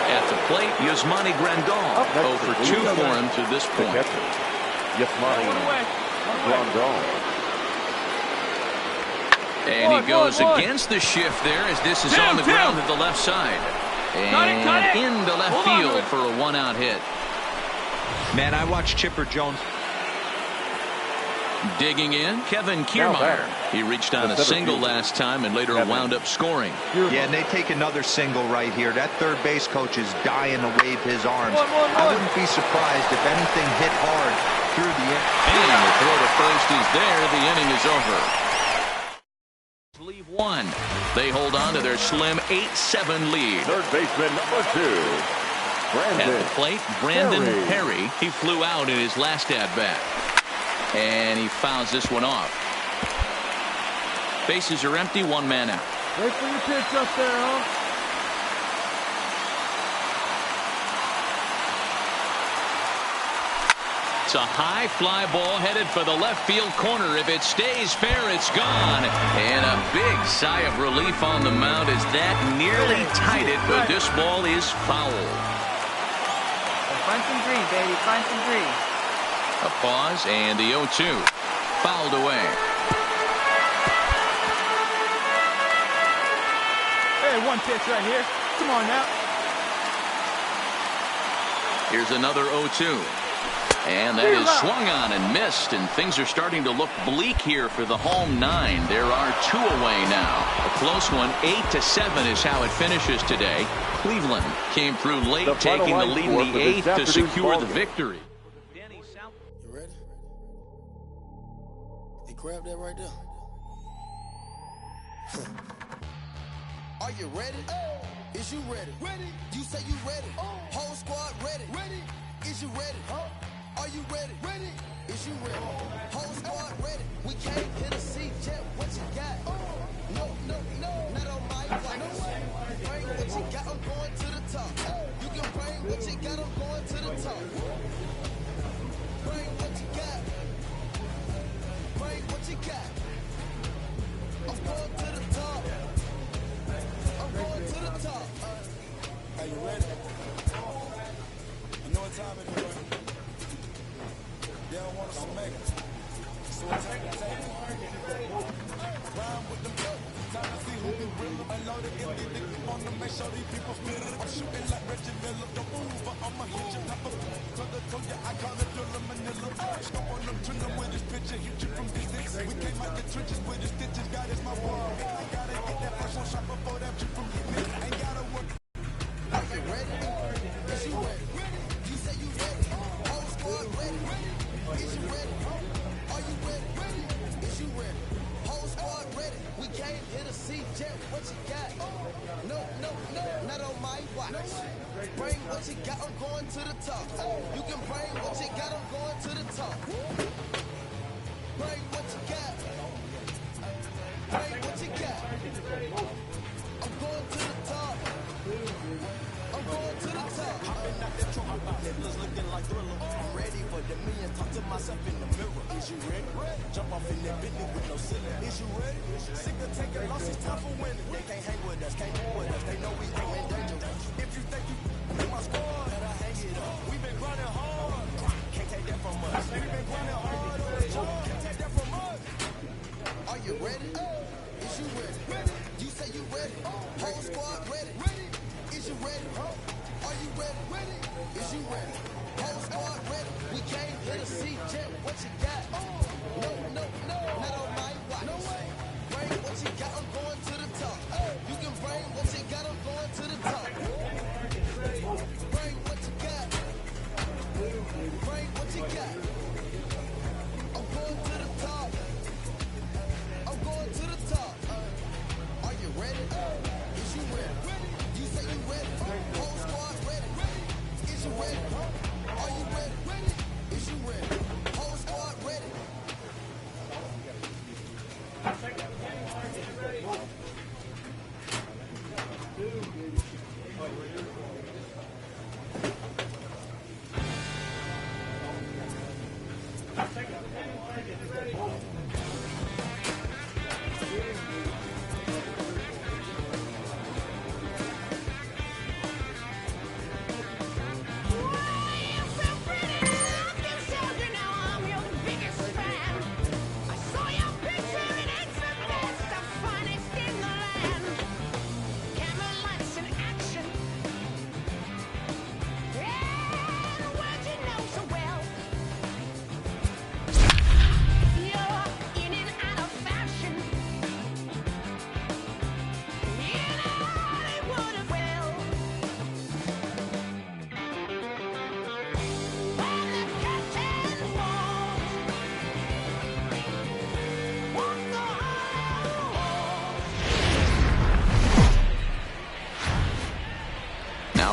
Speaker 1: At the plate, Yasmani Grandal. 0 for 2 for him to this point.
Speaker 4: Yasmani Grandal.
Speaker 1: And he goes against the shift there as this is on the ground at the left side. And into left field for a 1-out hit.
Speaker 3: Man, I watched Chipper Jones.
Speaker 1: Digging in, Kevin Kiermaier. He reached on a single last time and later wound up scoring.
Speaker 3: Yeah, and they take another single right here. That third base coach is dying to wave his arms. I wouldn't be surprised if anything hit hard through the inning.
Speaker 1: And the throw to first is there. The inning is over. Leave 1. They hold on to their slim 8-7 lead.
Speaker 4: Third baseman number 2.
Speaker 1: At the plate, Brandon Perry. He flew out in his last at-bat. And he fouls this one off. Bases are empty, 1 man out.
Speaker 12: Wait for your pitch up there, huh?
Speaker 1: It's a high fly ball headed for the left field corner. If it stays fair, it's gone. And a big sigh of relief on the mound as that nearly tied it, but this ball is foul.
Speaker 5: Find some green, baby. Find some green.
Speaker 1: A pause, and the 0-2 fouled away.
Speaker 5: Hey, one pitch right here. Come on now.
Speaker 1: Here's another 0-2. And that is swung on and missed, and things are starting to look bleak here for the home 9. There are 2 away now. A close one, 8-7 is how it finishes today. Cleveland came through late, taking the lead in the 8th to secure the victory.
Speaker 7: You ready? Hey, grab that right there. Are you ready? Is you ready? Ready? You say you ready? Whole squad ready? Ready? Is you ready? Are you ready? Ready? Is you ready? Whole squad ready? We came here to see Jet. What you got? No, not on my watch. Bring what you got. I'm going to the top. You can bring what you got. I'm going to the top. Bring what you got. Bring what you got. I'm going to the top. I'm going to the top. Are you ready? You know what time it is, right? They don't want us to make it. So take it. Rhyme with them up. Time to see who be real. Unloaded empty nigga on them. Make sure these people feel it. I'm shooting like Reggie Miller. Don't move, but I'ma hit you. Pop up. Told ya I call it Dilla Manila. Scope on them, trim them with this picture. Hit you from distance. We came out the trenches with the stitches. God is my world. I gotta get that first one shot before that you from hitting it. Ain't gotta work. Are you ready? Is you ready? You say you ready? Whole squad ready? Is you ready? Are you ready? Is you ready? Whole squad ready? We came here to see Jet. What you got? No, not on my watch. Bring what you got. I'm going to the top. You can bring what you got. I'm going to the top. Bring what you got. Bring what you got. I'm going to the top. I'm going to the top. Hopping out that truck, my niggas looking like Thriller. I'm ready for the million. Talk to myself in the mirror. Is you ready? Jump off in that Bentley with no ceiling. Is you ready? Sick of taking losses, time for winning. They can't hang with us, can't hang with us. They know we ain't in danger. If you think you make my squad, better hang it up. We been grinding hard. Can't take that from us. We been grinding hard on the job. Can't take that from us. Are you ready? Is you ready? You say you ready? Whole squad ready? Is you ready? Are you ready? Is you ready? Whole squad ready? We came here to see Jet. What you got? No, not on my watch. Bring what you got. I'm going to the top. You can bring what you got. I'm going to the top. Bring what you got. Bring what you got. I'm going to the top. I'm going to the top. Are you ready? Is you ready? You say you ready? Whole squad ready? Is you ready? Are you ready? Is you ready? Whole squad ready?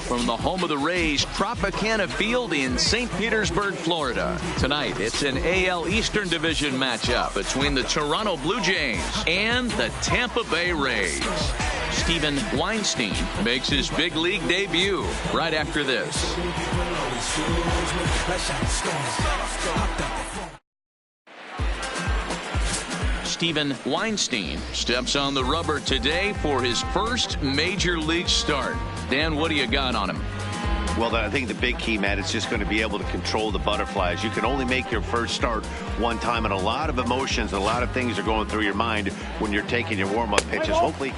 Speaker 1: From the home of the Rays, Tropicana Field in St. Petersburg, Florida. Tonight, it's an AL Eastern Division matchup between the Toronto Blue Jays and the Tampa Bay Rays. Steven Weinstein makes his big league debut right after this. Steven Weinstein steps on the rubber today for his first major league start. Dan, what do you got on him?
Speaker 2: Well, I think the big key, Matt, is just going to be able to control the butterflies. You can only make your first start one time, and a lot of emotions, a lot of things are going through your mind when you're taking your warm-up pitches. Hopefully.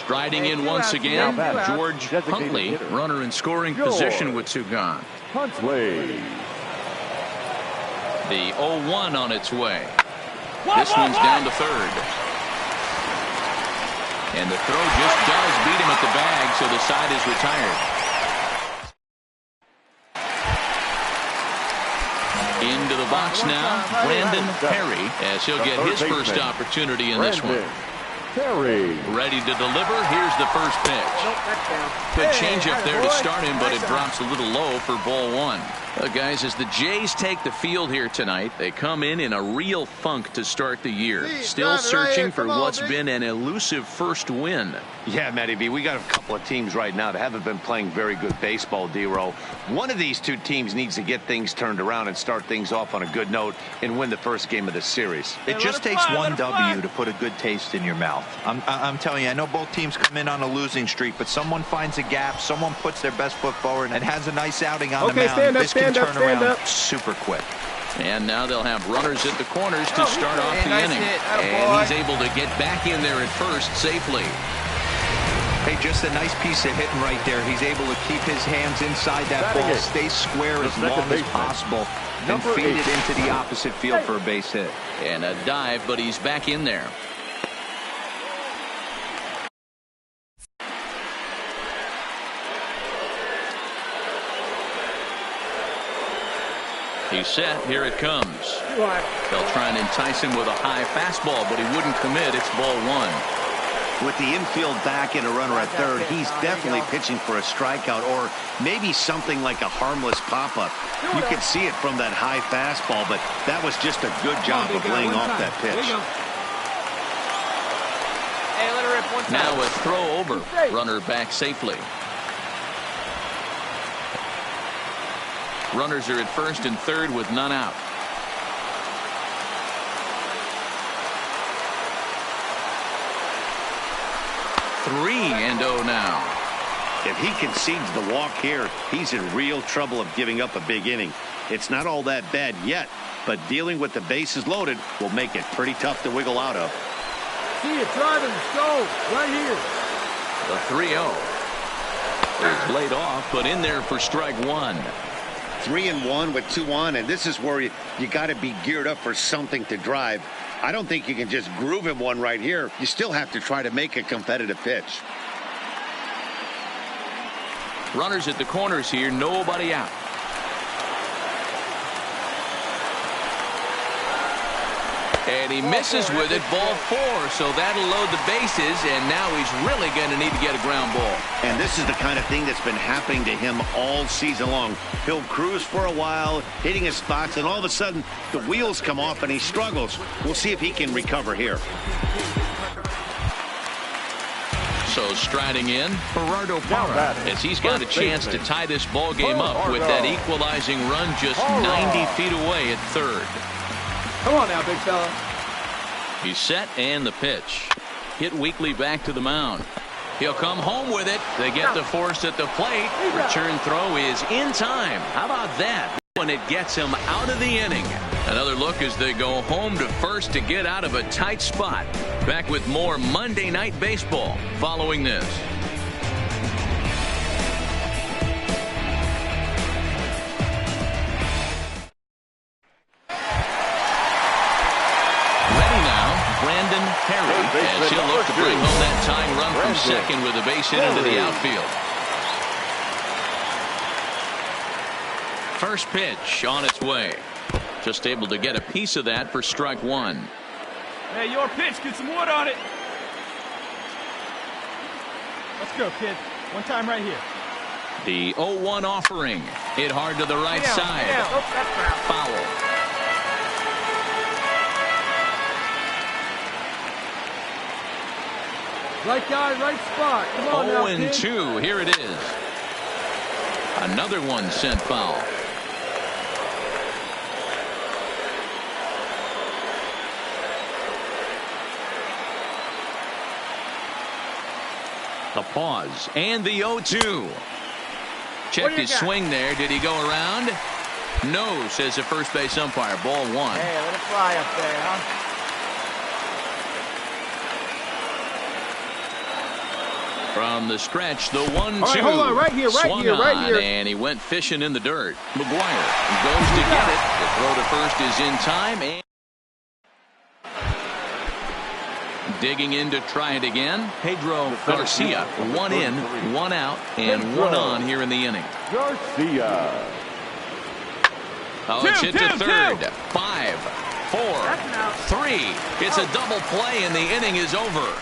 Speaker 1: Striding in once again, George Huntley, runner in scoring position with two gone.
Speaker 4: Huntley.
Speaker 1: The 0-1 on its way. This one's down to third. And the throw just does beat him at the bag, so the side is retired. Into the box now, Brandon Perry, as he'll get his first opportunity in this one.
Speaker 4: Perry.
Speaker 1: Ready to deliver. Here's the first pitch. Good changeup there to start him, but it drops a little low for ball one. Guys, as the Jays take the field here tonight, they come in a real funk to start the year. Still searching for what's been an elusive first win.
Speaker 2: Yeah, Matty B, we got a couple of teams right now that haven't been playing very good baseball, D-Row. One of these two teams needs to get things turned around and start things off on a good note and win the first game of the series.
Speaker 3: It just takes one W to put a good taste in your mouth. I'm telling you, I know both teams come in on a losing streak, but someone finds a gap, someone puts their best foot forward and has a nice outing on the mound. This can turn around super quick.
Speaker 1: And now they'll have runners at the corners to start off the inning. And he's able to get back in there at first safely.
Speaker 3: Hey, just a nice piece of hitting right there. He's able to keep his hands inside that ball, stay square as long as possible, and feed it into the opposite field for a base hit.
Speaker 1: And a dive, but he's back in there. He's set. Here it comes. They'll try and entice him with a high fastball, but he wouldn't commit. It's ball one.
Speaker 2: With the infield back and a runner at third, he's definitely pitching for a strikeout or maybe something like a harmless pop-up. You could see it from that high fastball, but that was just a good job of laying off that pitch.
Speaker 1: Now a throw over. Runner back safely. Runners are at first and third with none out. Three and 0 now.
Speaker 2: If he concedes the walk here, he's in real trouble of giving up a big inning. It's not all that bad yet, but dealing with the bases loaded will make it pretty tough to wiggle out of.
Speaker 12: See it driving. Let's go. Right here.
Speaker 1: The 3-0 is laid off, but in there for strike one.
Speaker 2: 3-1 with 2 on, and this is where you got to be geared up for something to drive. I don't think you can just groove him one right here. You still have to try to make a competitive pitch.
Speaker 1: Runners at the corners here, nobody out. And he misses with it, ball 4, so that'll load the bases, and now he's really going to need to get a ground ball.
Speaker 2: And this is the kind of thing that's been happening to him all season long. He'll cruise for a while, hitting his spots, and all of a sudden, the wheels come off and he struggles. We'll see if he can recover here.
Speaker 1: So striding in, Gerardo Parra, as he's got a chance to tie this ball game up with that equalizing run just 90 feet away at third.
Speaker 12: Come on now, big fella.
Speaker 1: He's set and the pitch. Hit weakly back to the mound. He'll come home with it. They get the force at the plate. Return throw is in time. How about that? and it gets him out of the inning. Another look as they go home to first to get out of a tight spot. Back with more Monday Night Baseball following this. Perry, as he'll look to bring home that tying run from second with a base hit into the outfield. First pitch on its way. Just able to get a piece of that for strike one.
Speaker 5: Hey, your pitch. Get some wood on it. Let's go, kid. One time right here.
Speaker 1: The 0-1 offering. Hit hard to the right side.
Speaker 5: Oh, that's foul.
Speaker 1: Foul.
Speaker 12: Right guy, right spot. Come on now, kid.
Speaker 1: 0-2. Here it is. Another one sent foul. The pause and the 0-2. Checked his swing there. Did he go around? No, says the first base umpire. Ball one.
Speaker 5: Hey, let it fly up there, huh?
Speaker 1: From the stretch, the 1-2.
Speaker 12: All right, hold on, right here,
Speaker 1: And he went fishing in the dirt. McGuire goes to get it. The throw to first is in time. And digging in to try it again. Pedro Garcia. One in, one out, and one on here in the inning.
Speaker 4: Garcia.
Speaker 1: Oh, it's hit to third. 5, 4, 3. It's a double play, and the inning is over.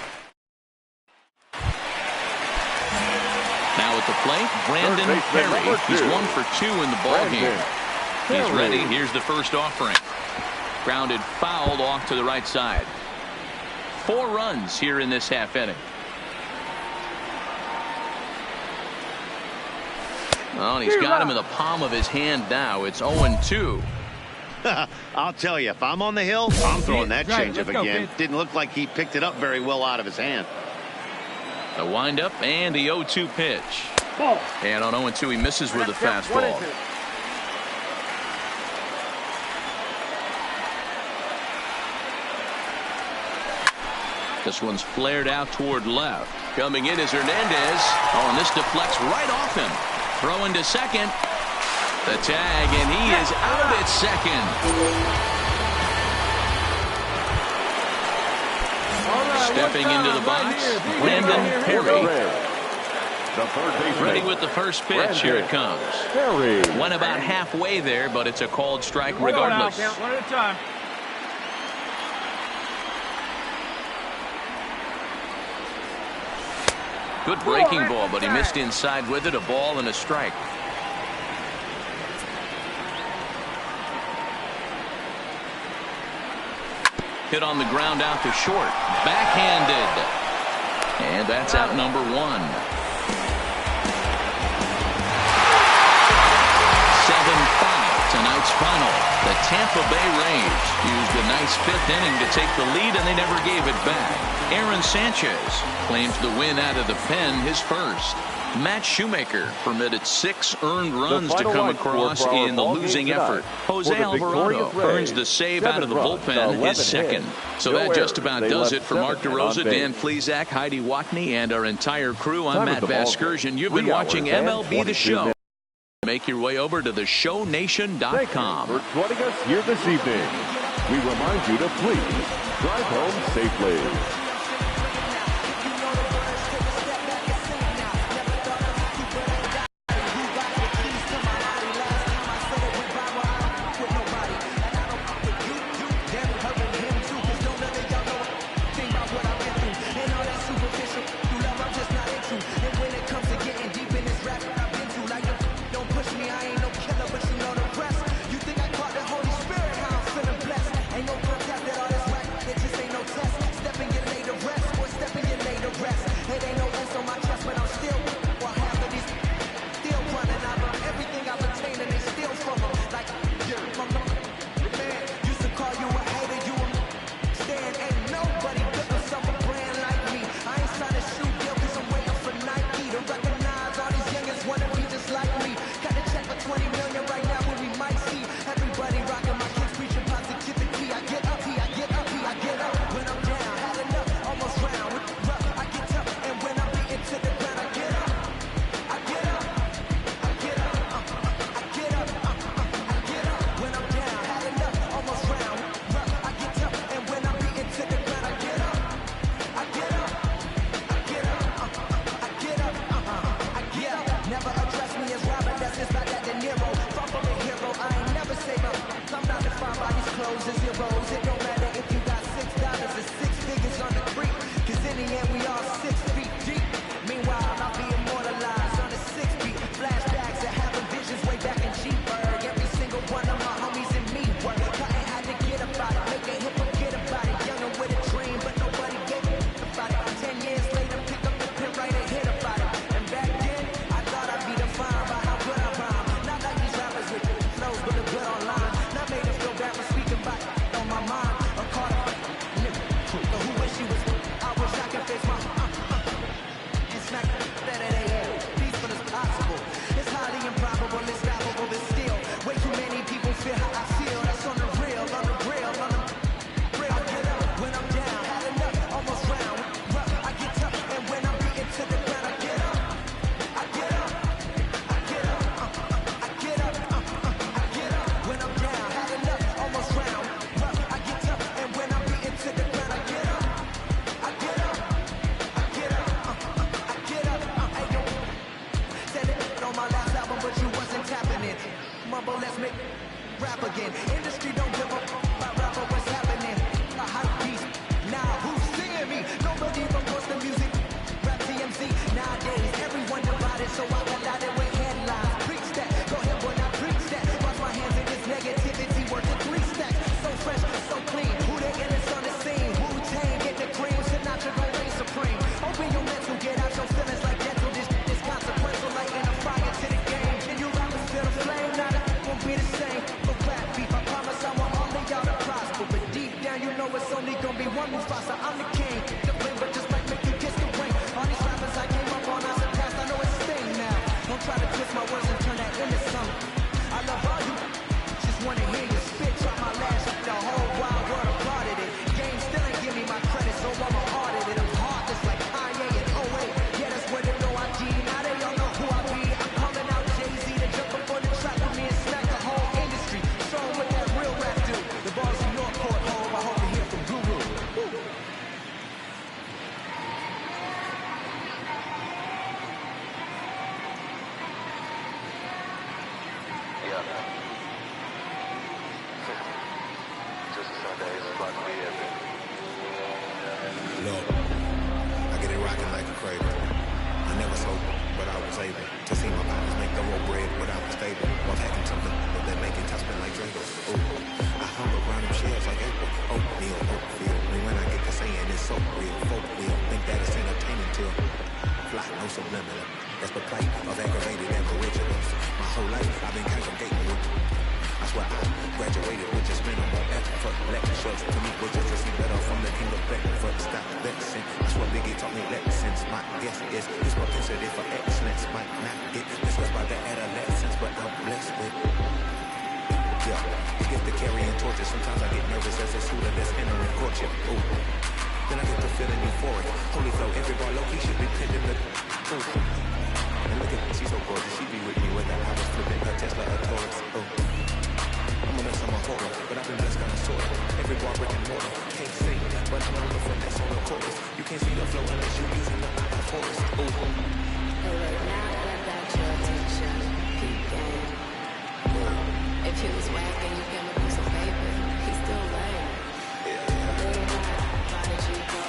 Speaker 1: Now at the plate, Brandon Perry. He's 1 for 2 in the ball game. He's ready. Here's the first offering. Grounded fouled off to the right side. 4 runs here in this half inning. Well, and he's got him in the palm of his hand now. It's 0-2.
Speaker 2: I'll tell you, if I'm on the hill, I'm throwing that changeup again. Didn't look like he picked it up very well out of his hand.
Speaker 1: A windup and the 0-2 pitch. And on 0-2 he misses with a fastball. This one's flared out toward left. Coming in is Hernandez. Oh, and this deflects right off him. Throwing to second. The tag, and he is out at second. Stepping into the box, Brandon Perry. Ready with the first pitch. Here it comes. Went about halfway there, but it's a called strike regardless.
Speaker 5: One at a time.
Speaker 1: Good breaking ball, but he missed inside with it. A ball and a strike. Hit on the ground out to short. Backhanded. And that's out number 1. 7-5 tonight's final. The Tampa Bay Rays used a nice 5th inning to take the lead, and they never gave it back. Aaron Sanchez claims the win out of the pen, his first. Matt Shoemaker permitted 6 earned runs to come across in the losing effort. Jose Alvarado earns the save out of the bullpen, his second. So that just about does it for Mark DeRosa, Dan Plesac, Heidi Watney, and our entire crew. I'm Matt Vasgersian. You've been watching MLB The Show. Make your way over to theshownation.com.
Speaker 4: For joining us here this evening, we remind you to please drive home safely.
Speaker 7: Wanna be just like me. Got to check for 20 million right now when we might see
Speaker 9: pros. It don't matter if you got $6 or 6 figures on the creek, cause in the end we all 6 feet deep. Meanwhile, I'll be immortalized on a 6-beat. Flashbacks of having visions way back in G-Berg. Every single one of my homies and me work. Cutting had to get about it, make a hit, forget about it. Younger with a dream, but nobody gave a about it. 10 years later, pick up the pen, write a hit about it. And back then, I thought I'd be defined by how good I rhyme. Not like these rappers with flows, but the good online. Not made them feel bad for speaking about it on my mind. Or caught up, but who wish she was? I wish I could face my and smack that at AM. Peaceful as possible. It's highly improbable, it's laughable, but still, way too many people feel how I feel. That's on the real, on the real, on the real. I get up when I'm down, had enough, almost round. Rough, I get tough, and when I'm beaten to the ground, I get up. I get up. I get up. I get up. I get up. When I'm down, had enough, almost round. Rough, I get tough, and when I'm beaten to the ground, I get up. I get up. I get up. I get up. Hey, yo. Said it on my last album, but you wasn't tapping it. Mumble, let's make rap again. Industry don't give up about rapper, what's happening? A hype beast. Now who's seeing me? Nobody reports the music. Rap TMZ. Nowadays, everyone divided, so I collided with headlines. Preach that. Go ahead, boy, now preach that. Wash my hands in this negativity, worth of 3 stacks. So fresh, so clean. Who the illest on the scene? Wu-Tang, get the cream. Sinatra gon' reign supreme. Open your mental, get out your feelings like dental. This consequential, like in a fire to the game. Can you rappers feel the flame? Nah, that won't be the same. For rap beef, I promise I want all of y'all to prosper. But deep down, you know it's only gonna be one Mufasa. I'm the king. The flame, but just might make you kiss the ring. All these rappers I came up on, I surpassed. I know it's a thing now. Don't try to twist my words and turn that into something. I love all you. Just wanna hear you spit. Drop my last shit. The whole wild world applauded it. Game still ain't give me my credit, so I'ma audit it. I'm heartless like Kanye and 08. Yeah, that's where they know I G. Now they all know who I be. I'm calling out Jay-Z to jump up on the track with me and smack the whole industry. Show 'em what that real rap do. The ball's in your court, home. I hope to hear from Guru. Woo.
Speaker 6: Look, I get it rocking like a cradle. I never sold, but I was able to see my partners make the road bread without the stable. While packing something that make it top spin like Dragos. Ooh, I hung around them shells like April. Oatmeal, Oakfield. And when I get to saying it's so real, folk will think that it's entertaining till fly, no subliminal. That's the plight of aggravated aboriginals. My whole life I've been congregating with. I swear I graduated with just minimal effort. Lectures to me was just to see better from the king of Bedford. Stop vexing. That's what Biggie taught me lessons. My guess is this what considered for excellence. Might not get discussed by the adolescents, but I'm blessed with. Yeah, the gift of carrying torches. Sometimes I get nervous as a shooter that's entering courtship. Ooh. Then I get to feeling euphoric. Holy flow, every bar low-key should be pinned in the. Ooh. And look at, she's so gorgeous. She be with me whether I was flipping her Tesla or Taurus. Ooh. I'm a mess, I'm a horror, but I've been blessed kind of sort of. Every bar brick and mortar, can't sing, but I'm on the finesse on the chorus. You can't see the flow unless you using the eye of Horus. Ooh.
Speaker 10: Hey, wait, now that I got your attention, peep game. If he was whack and you came up with some paper, he's still lame. Little prodigy go.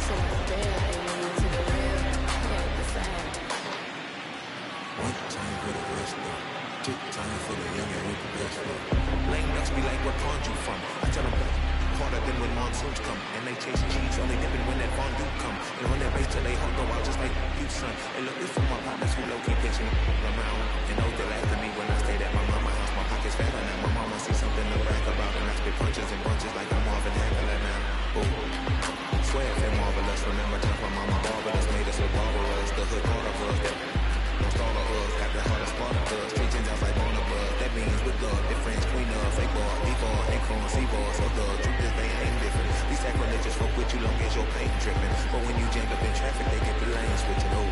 Speaker 10: So it's there, and when you to the real, he ain't the same.
Speaker 6: One time for the rest though. Two time for the young and with the best flow. Lame ducks be like, what pond you from? I tell them harder than when monsoons come. And they chase cheese, only dipping when that fondue come. And on their base till they hot go out just like you, son. And look, this for my partners who low-key pitching around. And those that laugh at me when I stayed at my mama's house. My pockets fatter now. My mama see something to brag about. And I spit punches and bunches like I'm Marvin Hagler now. Ooh. Swear if they're marvelous. Remember times my mama barbered us, made us look barbarous. The hood part of us that don't stall of us. Got the hardest part of us. Street change out like Barnabas. That means with love, difference, queen of fake bar, D-bar, acorn, C-bar. So the truth is they ain't different. We sacrilegious fuck with you long as your paint dripping. But when you jam up in traffic, they get the lane switching. Oh,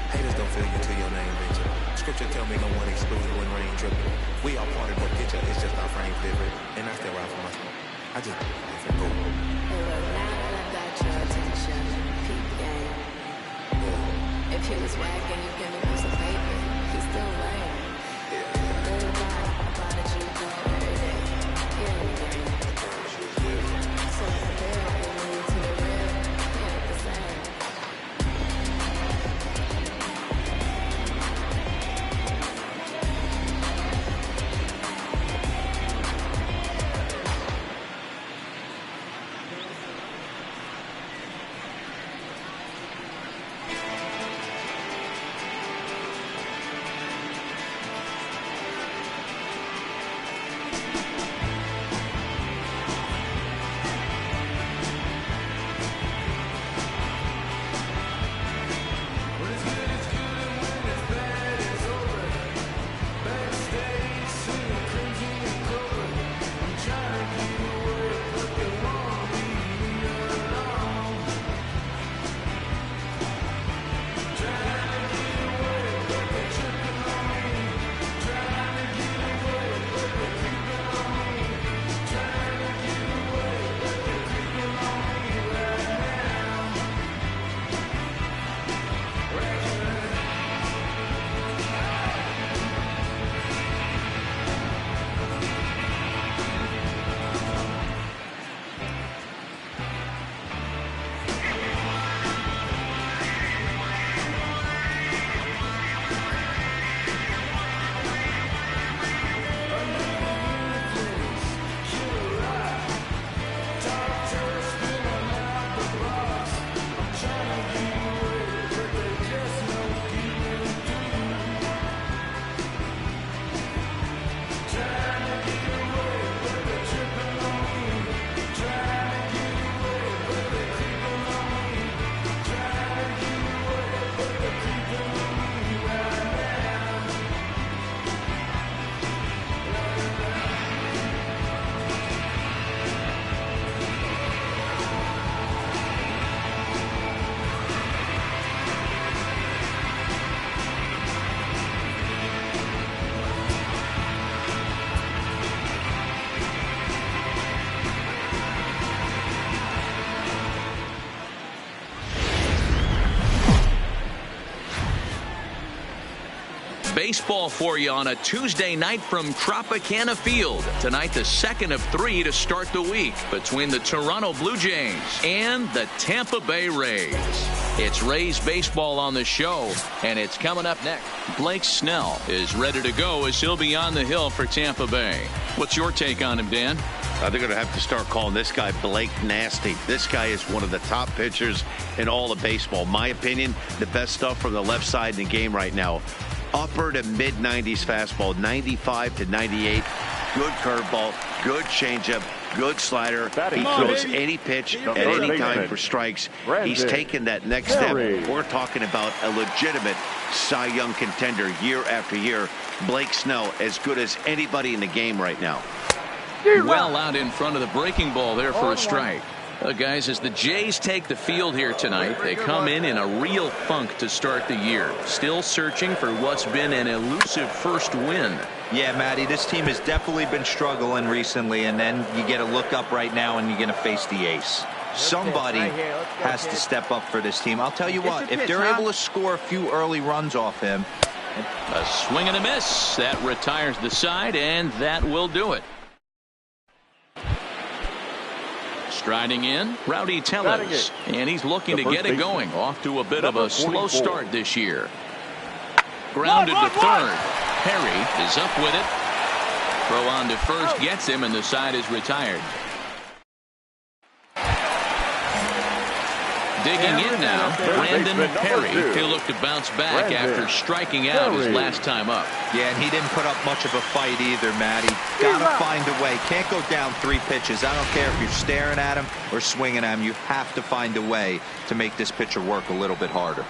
Speaker 6: haters don't feel you till your name mentioned. Scripture tell me no one excluded when rain dripping. We all parted, but picture it's just our frame different. And I still ride for my smoke. I just go.
Speaker 10: Hey, look, now that I got your attention, peep game. If he was whack and you came up with some paper, he's still lame. Little prodigy
Speaker 1: Baseball for you on a Tuesday night from Tropicana Field. Tonight, the second of 3 to start the week between the Toronto Blue Jays and the Tampa Bay Rays. It's Rays baseball on the show, and it's coming up next. Blake Snell is ready to go as he'll be on the hill for Tampa Bay. What's your take on him, Dan?
Speaker 2: They're going to have to start calling this guy Blake Nasty. This guy is one of the top pitchers in all of baseball. My opinion, the best stuff from the left side in the game right now. Upper to mid-90s fastball, 95 to 98. Good curveball, good changeup, good slider. He throws any pitch at any time for strikes. He's taken that next step. We're talking about a legitimate Cy Young contender year after year. Blake Snell, as good as anybody in the game right now.
Speaker 1: Well out in front of the breaking ball there for a strike. Guys, as the Jays take the field here tonight, they come in a real funk to start the year. Still searching for what's been an elusive first win.
Speaker 3: Yeah, Matty, this team has definitely been struggling recently, and then you get a look up right now and you're going to face the ace. Somebody has to step up for this team. I'll tell you what, if they're able to score a few early runs off him.
Speaker 1: A swing and a miss. That retires the side, and that will do it. Striding in, Rowdy Tellez, and he's looking to get it going. Off to a bit of a slow start this year. Grounded to third. Perry is up with it. Throw on to first gets him, and the side is retired. Digging in now, Brandon Perry. He'll look to bounce back after striking out his last time up.
Speaker 3: Yeah, and he didn't put up much of a fight either, Matty. Got to find a way. Can't go down 3 pitches. I don't care if you're staring at him or swinging at him. You have to find a way to make this pitcher work a little bit harder.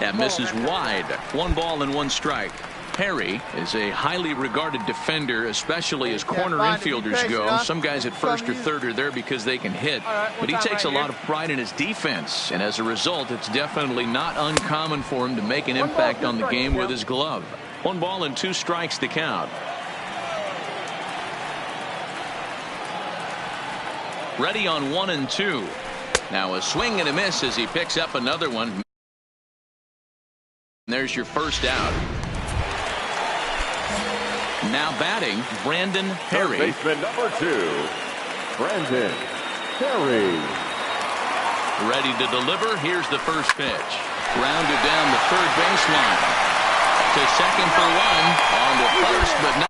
Speaker 1: That misses wide. 1 ball and 1 strike. Perry is a highly regarded defender, especially as corner infielders go. Some guys at first or third are there because they can hit, but he takes a lot of pride in his defense, and as a result, it's definitely not uncommon for him to make an impact on the game with his glove. 1 ball and 2 strikes to count. Ready on 1 and 2. Now a swing and a miss as he picks up another one. There's your first out. Now batting, Brandon Perry.
Speaker 4: Baseman number 2, Brandon Perry.
Speaker 1: Ready to deliver. Here's the first pitch. Grounded down the third baseline. To second for 1. On to first, but not.